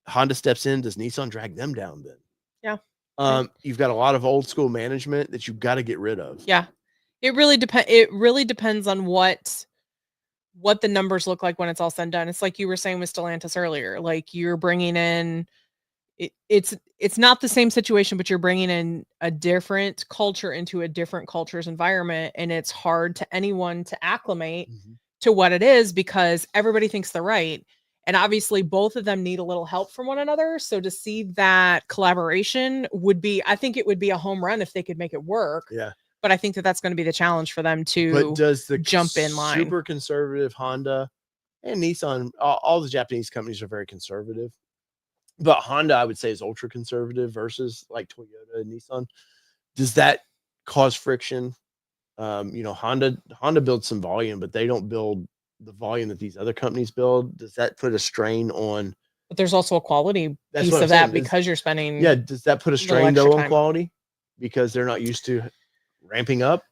Honda steps in. Does Nissan drag them down then? Yeah. You've got a lot of old school management that you've got to get rid of. Yeah. It really depends on what the numbers look like when it's all said and done. It's like you were saying with Stellantis earlier, like you're bringing in, it's not the same situation, but you're bringing in a different culture into a different culture's environment. And it's hard to anyone to acclimate to what it is because everybody thinks they're right. And obviously both of them need a little help from one another. So to see that collaboration I think it would be a home run if they could make it work. Yeah. But I think that's going to be the challenge for them to jump in line. Super conservative Honda and Nissan, all the Japanese companies are very conservative. But Honda, I would say, is ultra conservative versus like Toyota and Nissan. Does that cause friction? Honda builds some volume, but they don't build the volume that these other companies build. Does that put a strain on? But there's also a quality piece of that because you're spending. Yeah. Does that put a strain though on quality because they're not used to ramping up?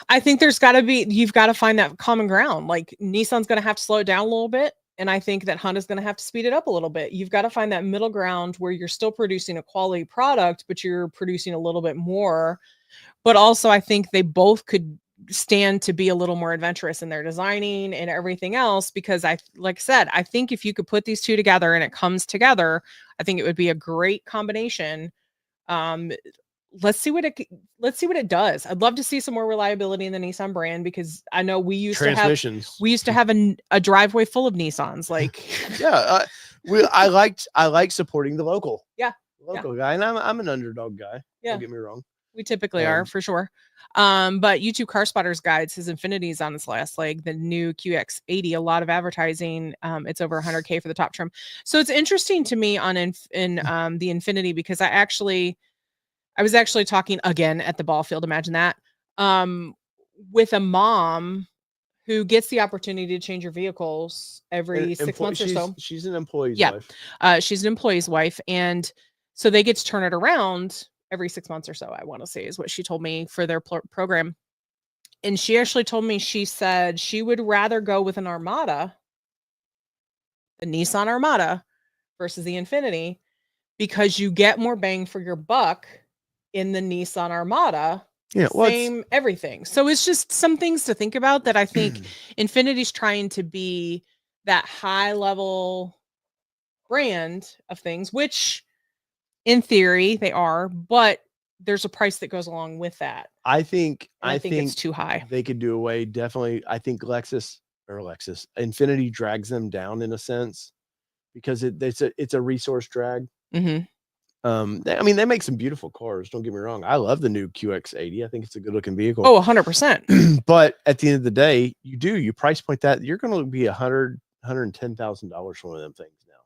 I think you've got to find that common ground. Like Nissan's going to have to slow it down a little bit. And I think that Honda's going to have to speed it up a little bit. You've got to find that middle ground where you're still producing a quality product, but you're producing a little bit more. But also I think they both could stand to be a little more adventurous in their designing and everything else, because like I said, I think if you could put these two together and it comes together, I think it would be a great combination. Let's see what it does. I'd love to see some more reliability in the Nissan brand because I know we used to have a driveway full of Nissans. Like, yeah, I like supporting the local guy, and I'm an underdog guy. Yeah, don't get me wrong. We typically are for sure. But YouTube Car Spotters guides his Infinity's on its last leg, the new QX80, a lot of advertising. It's over 100K for the top trim. So it's interesting to me on the Infinity because I I was actually talking again at the ball field. Imagine that. With a mom who gets the opportunity to change your vehicles every 6 months or so. She's an employee's Yeah. wife. She's an employee's wife. And so they get to turn it around every 6 months or so, I want to say, is what she told me for their program. And she actually told me, she said she would rather go with an Armada, the Nissan Armada, versus the Infinity, because you get more bang for your buck in the Nissan Armada. Yeah, same everything. So it's just some things to think about that I think Infinity's trying to be that high level brand of things, which in theory they are, but there's a price that goes along with that. I think it's too high. They could do away. Definitely. I think Infinity drags them down in a sense because it's a resource drag. Mm-hmm. They make some beautiful cars. Don't get me wrong. I love the new QX80. I think it's a good looking vehicle. Oh, 100%. But at the end of the day, you price point that you're going to be $110,000 for one of them things now.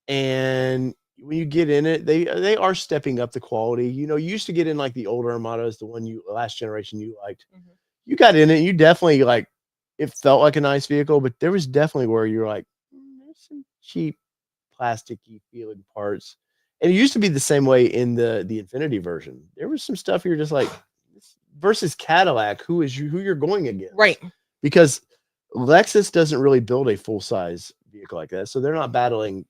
And when you get in it, they are stepping up the quality. You used to get in like the older Armadas, the one last generation you liked. Mm-hmm. You got in it, you definitely like it felt like a nice vehicle, but there was definitely where you're like, there's some cheap plasticky feeling parts. And it used to be the same way in the Infinity version. There was some stuff you're just like, versus Cadillac, who you're going against, right? Because Lexus doesn't really build a full size vehicle like that, so they're not battling,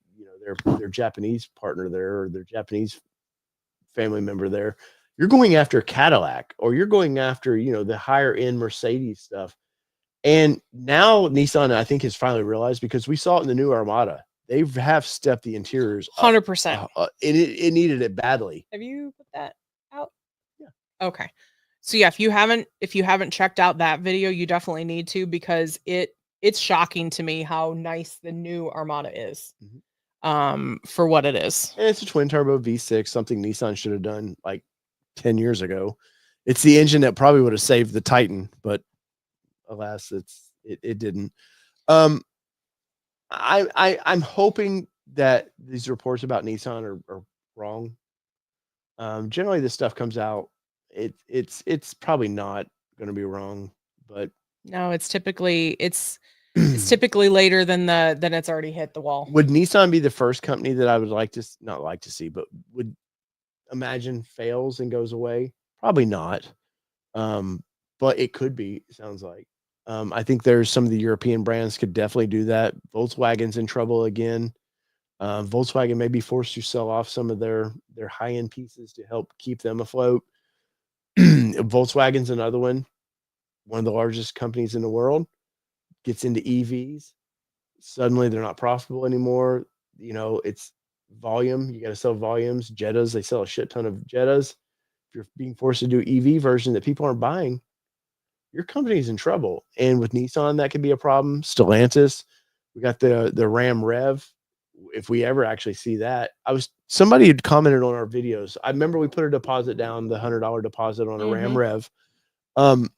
their Japanese partner there or their Japanese family member there. You're going after Cadillac, or you're going after the higher end Mercedes stuff. And now Nissan, I think, has finally realized, because we saw it in the new Armada. They have stepped the interiors 100%. It needed it badly. Have you put that out? Yeah. Okay. So yeah, if you haven't checked out that video, you definitely need to, because it's shocking to me how nice the new Armada is. Mm-hmm. For what it is. And it's a twin turbo V6, something Nissan should have done like 10 years ago. It's the engine that probably would have saved the Titan, but alas, it didn't. I'm hoping that these reports about Nissan are wrong. Generally this stuff comes out. It's probably not going to be wrong, but no, it's typically later than it's already hit the wall. Would Nissan be the first company that I would not like to see, but would imagine fails and goes away? Probably not. But it could be, it sounds like. I think there's some of the European brands could definitely do that. Volkswagen's in trouble again. Volkswagen may be forced to sell off some of their high-end pieces to help keep them afloat. Volkswagen's another one of the largest companies in the world, gets into EVs. Suddenly they're not profitable anymore. It's volume. You got to sell volumes. Jettas, they sell a shit ton of Jettas. If you're being forced to do EV version that people aren't buying, your company's in trouble. And with Nissan, that could be a problem. Stellantis, we got the Ram Rev. If we ever actually see that, somebody had commented on our videos. I remember we put a deposit down, the $100 deposit on a Ram Rev. And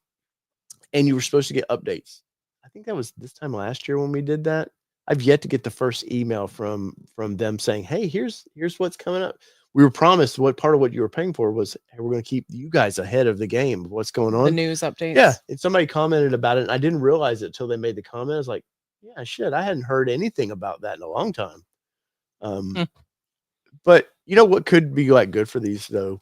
you were supposed to get updates. I think that was this time last year when we did that. I've yet to get the first email from them saying, hey, here's what's coming up. We were promised what part of what you were paying for was, hey, we're going to keep you guys ahead of the game of what's going on. The news updates. Yeah. And somebody commented about it, and I didn't realize it till they made the comment. I was like, yeah, shit, I hadn't heard anything about that in a long time. But what could be like good for these though?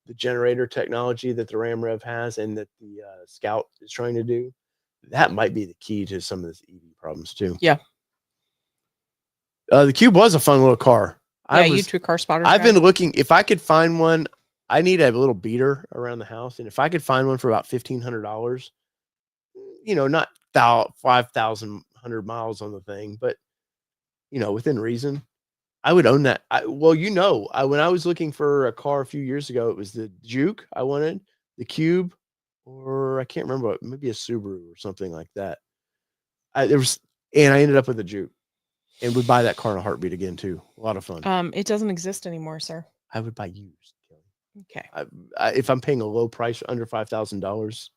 The generator technology that the Ram Rev has and that the Scout is trying to do, that might be the key to some of this EV problems too. Yeah. The Cube was a fun little car. Yeah, YouTube car spotter. I've been looking, if I could find one. I need a little beater around the house, and if I could find one for about $1,500, not 5,100 miles on the thing, but within reason, I would own that. When I was looking for a car a few years ago, it was the Juke I wanted, the Cube, or I can't remember, maybe a Subaru or something like that. I ended up with a Juke. And would buy that car in a heartbeat again too. A lot of fun. It doesn't exist anymore, sir. I would buy used. Okay. If I'm paying a low price under $5,000.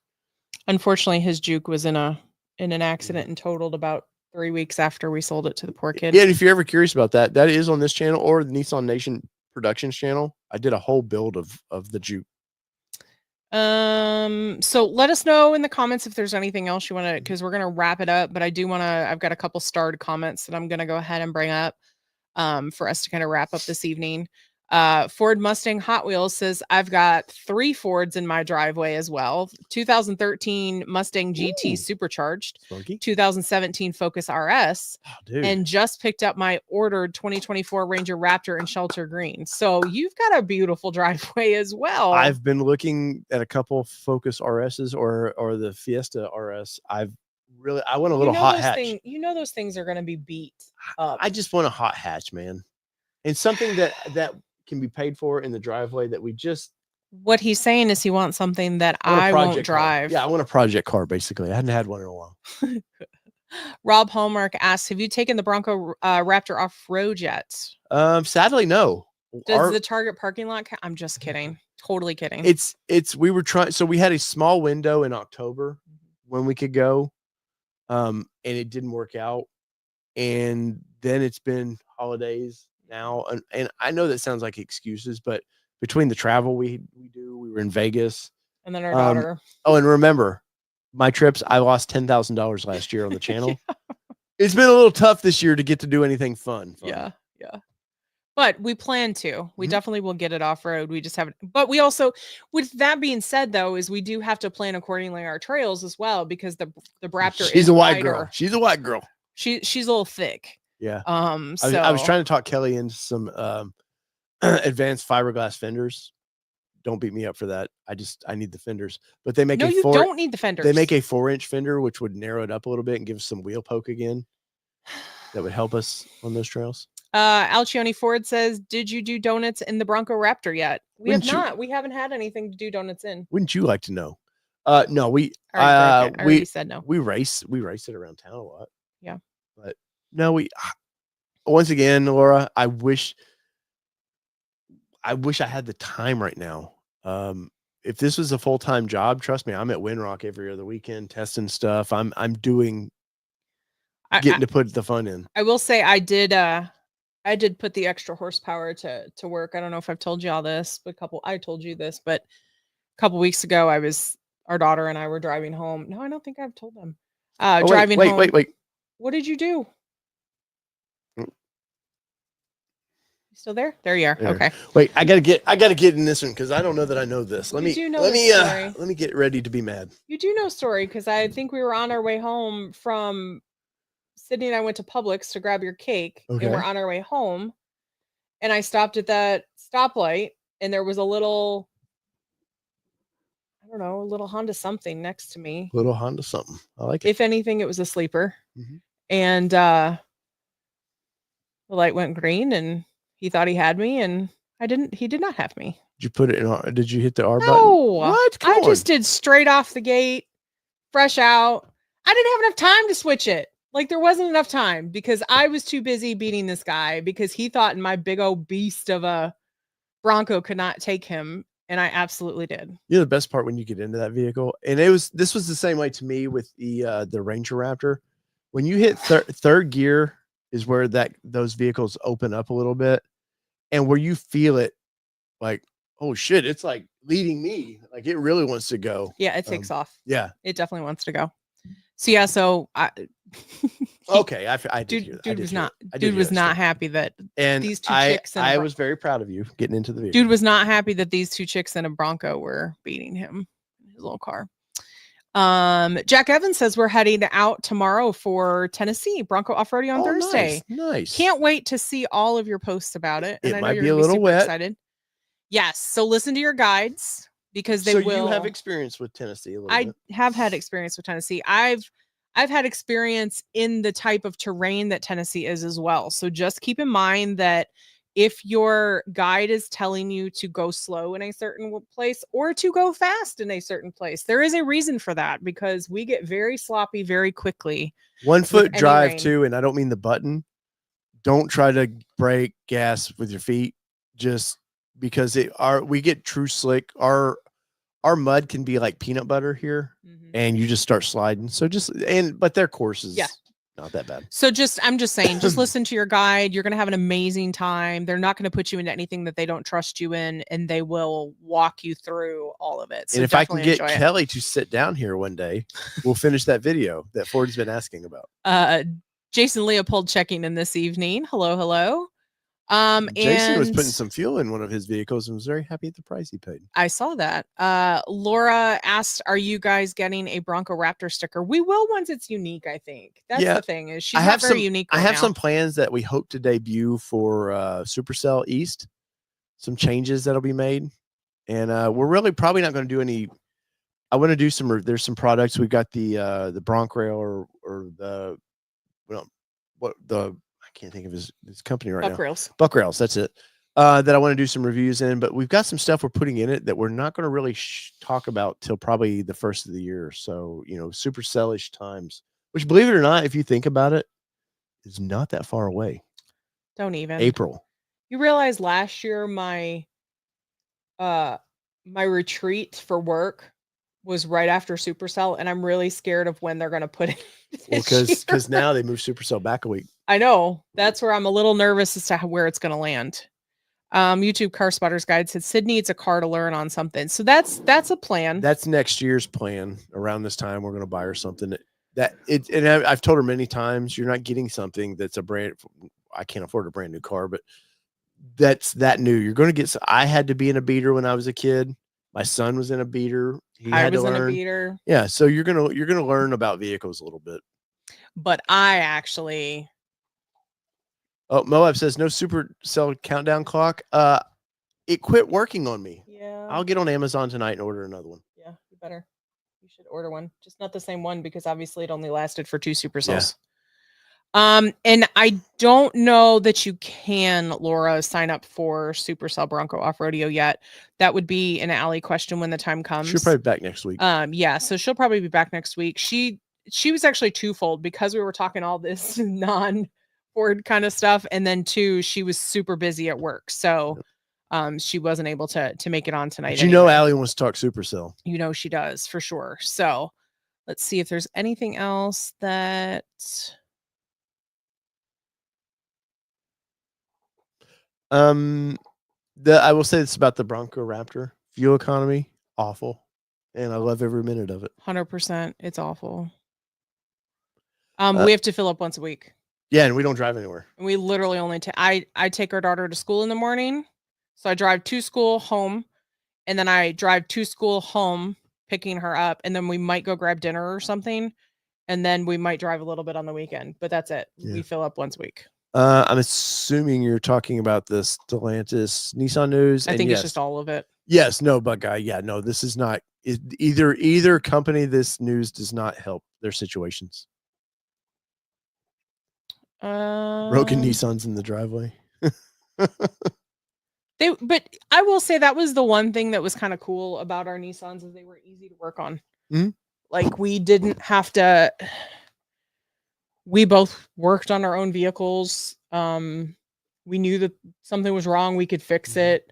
Unfortunately, his Juke was in an accident and totaled about 3 weeks after we sold it to the poor kid. Yeah, and if you're ever curious about that, that is on this channel or the Nissan Nation Productions channel, I did a whole build of the Juke. So let us know in the comments if there's anything else you want to, because we're gonna wrap it up. But I do want to. I've got a couple starred comments that I'm gonna go ahead and bring up, for us to kind of wrap up this evening. Ford Mustang Hot Wheels says, I've got 3 Fords in my driveway as well. 2013 Mustang GT Ooh, Supercharged, funky. 2017 Focus RS, and just picked up my ordered 2024 Ranger Raptor in Shelter Green. So you've got a beautiful driveway as well. I've been looking at a couple Focus RSs or the Fiesta RS. I want a little hot hatch. Those things are going to be beat up. I just want a hot hatch, man. And something that can be paid for in the driveway that we just. What he's saying is he wants something that I won't drive. Yeah, I want a project car, basically. I hadn't had one in a while. Rob Hallmark asks, have you taken the Bronco Raptor off-road yet? Sadly, no. Does the Target parking lot I'm just kidding. Totally kidding. We were trying. So we had a small window in October when we could go. And it didn't work out. And then it's been holidays now. And I know that sounds like excuses, but between the travel we were in Vegas. And then our daughter. Oh, and remember my trips, I lost $10,000 last year on the channel. Yeah. It's been a little tough this year to get to do anything fun. Yeah. Yeah. But we plan to. We definitely will get it off road. We just haven't. But we also, with that being said, though, is we do have to plan accordingly our trails as well, because the Raptor is a white girl. She's a white girl. She's a little thick. Yeah. So I was trying to talk Kelly into some advanced fiberglass fenders. Don't beat me up for that. I need the fenders. But they make you don't need the fenders. They make a 4-inch fender, which would narrow it up a little bit and give us some wheel poke again. That would help us on those trails. Alcione Ford says, did you do donuts in the Bronco Raptor yet? We have not. We haven't had anything to do donuts in. Wouldn't you like to know? No, we already said no. We race it around town a lot. Yeah. But no, once again, Laura, I wish I had the time right now. If this was a full-time job, trust me, I'm at Windrock every other weekend testing stuff. I'm getting to put the fun in. I will say I did put the extra horsepower to work. I don't know if I've told you all this, but I told you this, but a couple weeks ago our daughter and I were driving home. No, I don't think I've told them. Driving home. Wait. What did you do? You still there? There you are. There. Okay. Wait, I gotta get in this one because I don't know that I know this. Let me get ready to be mad. You do know story, because I think we were on our way home from Sydney and I went to Publix to grab your cake. Okay. And we're on our way home. And I stopped at that stoplight and there was a little Honda something next to me. Little Honda something. I like it. If anything, it was a sleeper. And the light went green and he thought he had me, and he did not have me. Did you put it in? Did you hit the R button? No. What? I just did straight off the gate, fresh out. I didn't have enough time to switch it. Like, there wasn't enough time because I was too busy beating this guy because he thought my big old beast of a Bronco could not take him. And I absolutely did. You know, the best part when you get into that vehicle, and this was the same way to me with the Ranger Raptor. When you hit third gear is where those vehicles open up a little bit, and where you feel it like, oh shit, it's like leading me. Like, it really wants to go. Yeah, it takes off. Yeah. It definitely wants to go. So yeah, okay, I did hear that. Dude was not happy that these two chicks. I was very proud of you getting into the vehicle. Dude was not happy that these two chicks in a Bronco were beating him in his little car. Jack Evans says we're heading out tomorrow for Tennessee Bronco off-roading on Thursday. Nice. Can't wait to see all of your posts about it. And it might be a little wet. Excited. Yes. So listen to your guides, because they will. You have experience with Tennessee a little bit. I have had experience with Tennessee. I've had experience in the type of terrain that Tennessee is as well. So just keep in mind that if your guide is telling you to go slow in a certain place or to go fast in a certain place, there is a reason for that, because we get very sloppy very quickly. 1 foot drive too, and I don't mean the button. Don't try to brake gas with your feet, just because we get true slick. Our mud can be like peanut butter here, and you just start sliding. So but their courses, Not that bad. So I'm just saying, just listen to your guide. You're going to have an amazing time. They're not going to put you into anything that they don't trust you in, and they will walk you through all of it. So And if I can get enjoy Kelly to sit down here one day, we'll finish that video that Ford's been asking about. Jason Leopold checking in this evening. Hello, hello. Jason was and putting some fuel in one of his vehicles and was very happy at the price he paid. I saw that. Laura asked, "Are you guys getting a Bronco Raptor sticker?" We will once it's unique. I think that's the thing is she's not very unique. I have some plans that we hope to debut for Supercell East. Some changes that'll be made, and we're really probably not going to do any. I want to do some. There's some products. We've got the Bronc Rail or the I can't think of his company right now. Buck Rails. That's it. That I want to do some reviews in, but we've got some stuff we're putting in it that we're not going to really talk about till probably the first of the year. So, Supercell-ish times, which, believe it or not, if you think about it, is not that far away. Don't even. April. You realize last year my retreat for work was right after Supercell, and I'm really scared of when they're going to put it. Because now they moved Supercell back a week. I know. That's where I'm a little nervous as to where it's going to land. YouTube Car Spotters Guide said Sid needs a car to learn on something. So that's a plan. That's next year's plan. Around this time, we're going to buy her something and I've told her many times, you're not getting something that's a brand. I can't afford a brand new car, but that's that new. You're going to get. I had to be in a beater when I was a kid. My son was in a beater. I was in a beater. Yeah, so you're gonna learn about vehicles a little bit. But I actually. Oh, Moab says no Supercell countdown clock. It quit working on me. Yeah. I'll get on Amazon tonight and order another one. Yeah, you better. You should order one. Just not the same one because obviously it only lasted for 2 Supercells. Yeah. And I don't know that you can, Laura, sign up for Supercell Bronco Off Rodeo yet. That would be an Allie question when the time comes. She'll probably be back next week. Yeah, so she'll probably be back next week. She was actually twofold because we were talking all this non-Ford kind of stuff, and then 2, she was super busy at work, so she wasn't able to make it on tonight. But Allie wants to talk Supercell. She does for sure. So let's see if there's anything else that. I will say this about the Bronco Raptor fuel economy, awful, and I love every minute of it. 100%, it's awful. We have to fill up once a week. Yeah, and we don't drive anywhere. And we literally only I take our daughter to school in the morning, so I drive to school, home, and then I drive to school, home, picking her up, and then we might go grab dinner or something, and then we might drive a little bit on the weekend, but that's it. Yeah. We fill up once a week. I'm assuming you're talking about the Stellantis Nissan news. I think it's just all of it. Yes, no, but guy, yeah, no, this is not either company. This news does not help their situations. Broken Nissans in the driveway. But I will say that was the one thing that was kind of cool about our Nissans is they were easy to work on. Mm-hmm. Like we didn't have to. We both worked on our own vehicles. We knew that something was wrong. We could fix it.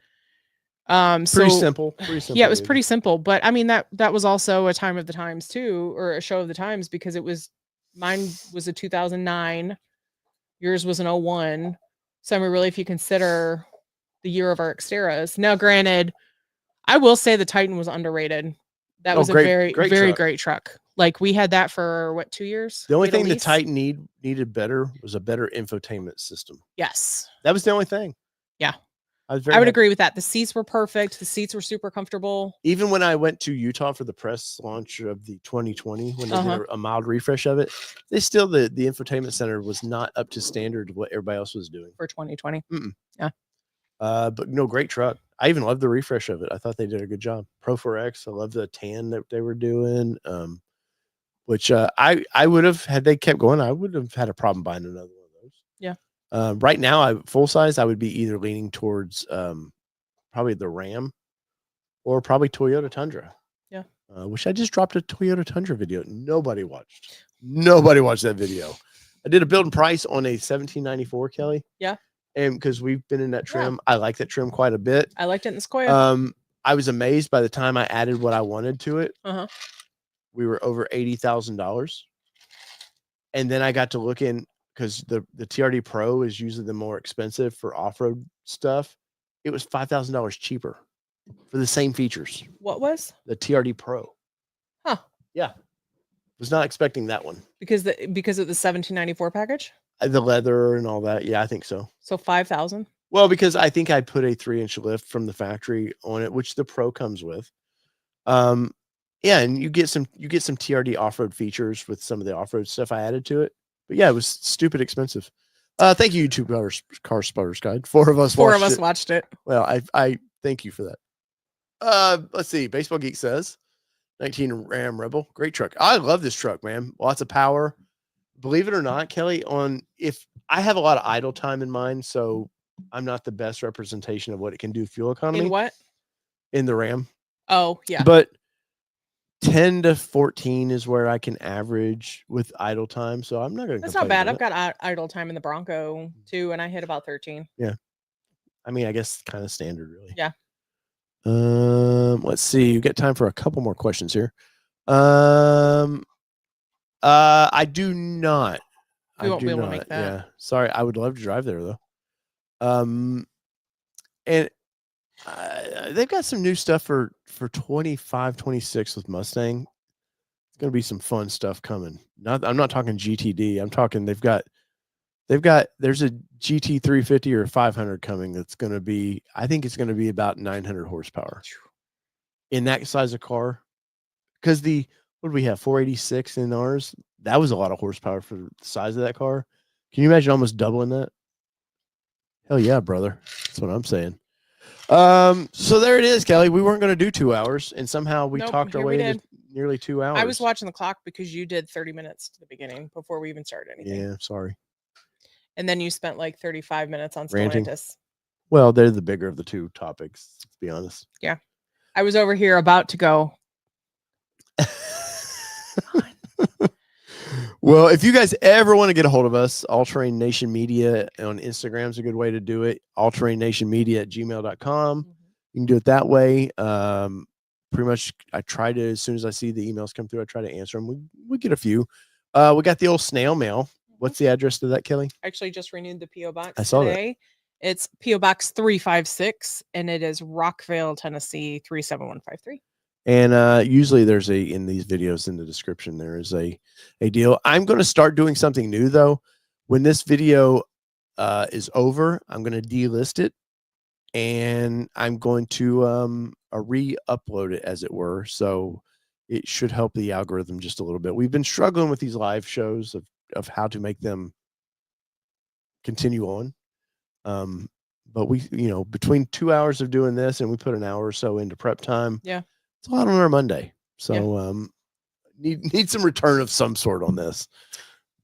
Pretty simple. Yeah, it was pretty simple. But I mean, that was also a time of the times too, or a show of the times because mine was a 2009. Yours was an 01. So I mean, really, if you consider the year of our Xteras. Now, granted, I will say the Titan was underrated. That was a great truck. Like we had that for 2 years? The only thing the Titan needed better was a better infotainment system. Yes. That was the only thing. Yeah. I would agree with that. The seats were perfect. The seats were super comfortable. Even when I went to Utah for the press launch of the 2020, when they did a mild refresh of it, the infotainment center was not up to standard of what everybody else was doing. For 2020. Yeah. But no, great truck. I even loved the refresh of it. I thought they did a good job. Pro 4X. I love the tan that they were doing. Which I would have, had they kept going, I would have had a problem buying another one of those. Yeah. Right now, full size, I would be either leaning towards probably the Ram or probably Toyota Tundra. Yeah. Which I just dropped a Toyota Tundra video. Nobody watched that video. I did a build and price on a 1794 Kelly. Yeah. And because we've been in that trim, I like that trim quite a bit. I liked it in the Sequoia. I was amazed by the time I added what I wanted to it. We were over $80,000. And then I got to look in because the TRD Pro is usually the more expensive for off-road stuff. It was $5,000 cheaper for the same features. What was? The TRD Pro. Huh. Yeah. Was not expecting that one. Because of the 1794 package? The leather and all that. Yeah, I think so. So 5,000? Well, because I think I put a 3-inch lift from the factory on it, which the Pro comes with. Yeah, and you get some TRD off-road features with some of the off-road stuff I added to it. But yeah, it was stupid expensive. Thank you, YouTube Car Spotters Guide. Four of us watched it. Well, I thank you for that. Let's see. Baseball Geek says 19 Ram Rebel. Great truck. I love this truck, man. Lots of power. Believe it or not, Kelly, if I have a lot of idle time in mind, so I'm not the best representation of what it can do fuel economy. In what? In the Ram. Oh, yeah. But 10 to 14 is where I can average with idle time. So I'm not going to. That's not bad. I've got idle time in the Bronco too, and I hit about 13. Yeah. I mean, I guess kind of standard, really. Yeah. Let's see. You get time for a couple more questions here. I do not. We won't be able to make that. Yeah. Sorry. I would love to drive there though. And they've got some new stuff for 25, 26 with Mustang. It's going to be some fun stuff coming. I'm not talking GTD. I'm talking there's a GT 350 or 500 coming. That's going to be, I think it's going to be about 900 horsepower in that size of car. Cause what do we have? 486 in ours. That was a lot of horsepower for the size of that car. Can you imagine almost doubling that? Hell yeah, brother. That's what I'm saying. So there it is, Kelly. We weren't going to do 2 hours, and somehow we talked our way to nearly 2 hours. I was watching the clock because you did 30 minutes to the beginning before we even started anything. Yeah, sorry. And then you spent like 35 minutes on Stellantis. Well, they're the bigger of the two topics, to be honest. Yeah. I was over here about to go. Well, if you guys ever want to get a hold of us, All Terrain Nation Media on Instagram is a good way to do it. allterrainnationmedia@gmail.com. You can do it that way. Pretty much, I try to, as soon as I see the emails come through, I try to answer them. We get a few. We got the old snail mail. What's the address to that, Kelly? I actually just renewed the P.O. Box I saw today. That. It's P.O. Box 356, and it is Rockville, Tennessee, 37153. And usually there's in these videos in the description, there is a deal. I'm going to start doing something new though. When this video is over, I'm going to delist it and I'm going to re-upload it, as it were. So it should help the algorithm just a little bit. We've been struggling with these live shows of how to make them continue on. But we, between 2 hours of doing this and we put an hour or so into prep time. Yeah. It's a lot on our Monday. So need some return of some sort on this.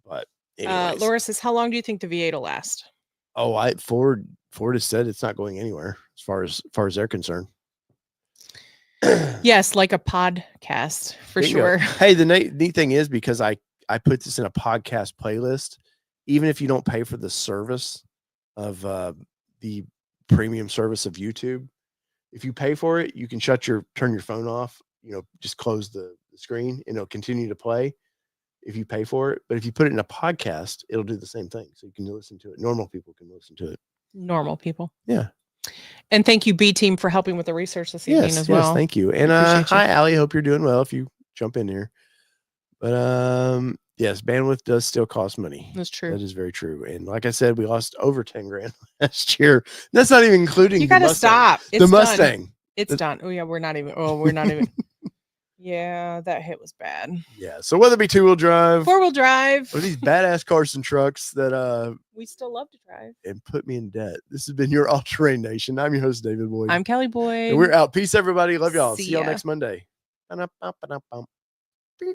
But anyways. Laura says, how long do you think the V8 will last? Oh, Ford has said it's not going anywhere as far as they're concerned. Yes, like a podcast for sure. Hey, the neat thing is, because I put this in a podcast playlist, even if you don't pay for the service of the premium service of YouTube, if you pay for it, you can turn your phone off, just close the screen and it'll continue to play if you pay for it. But if you put it in a podcast, it'll do the same thing. So you can listen to it. Normal people can listen to it. Normal people. Yeah. And thank you, B Team, for helping with the research this evening as well. Yes, thank you. And hi, Allie. Hope you're doing well if you jump in here. But yes, bandwidth does still cost money. That's true. That is very true. And like I said, we lost over 10 grand last year. That's not even including you got to stop. It's the Mustang. Done. It's done. Oh yeah, we're not even. Yeah, that hit was bad. Yeah. So whether it be 2-wheel drive, 4-wheel drive, or these badass Carson trucks that we still love to drive and put me in debt. This has been your All Terrain Nation. I'm your host, David Boyd. I'm Kelly Boyd. And we're out. Peace, everybody. Love y'all. See y'all ya. next Monday.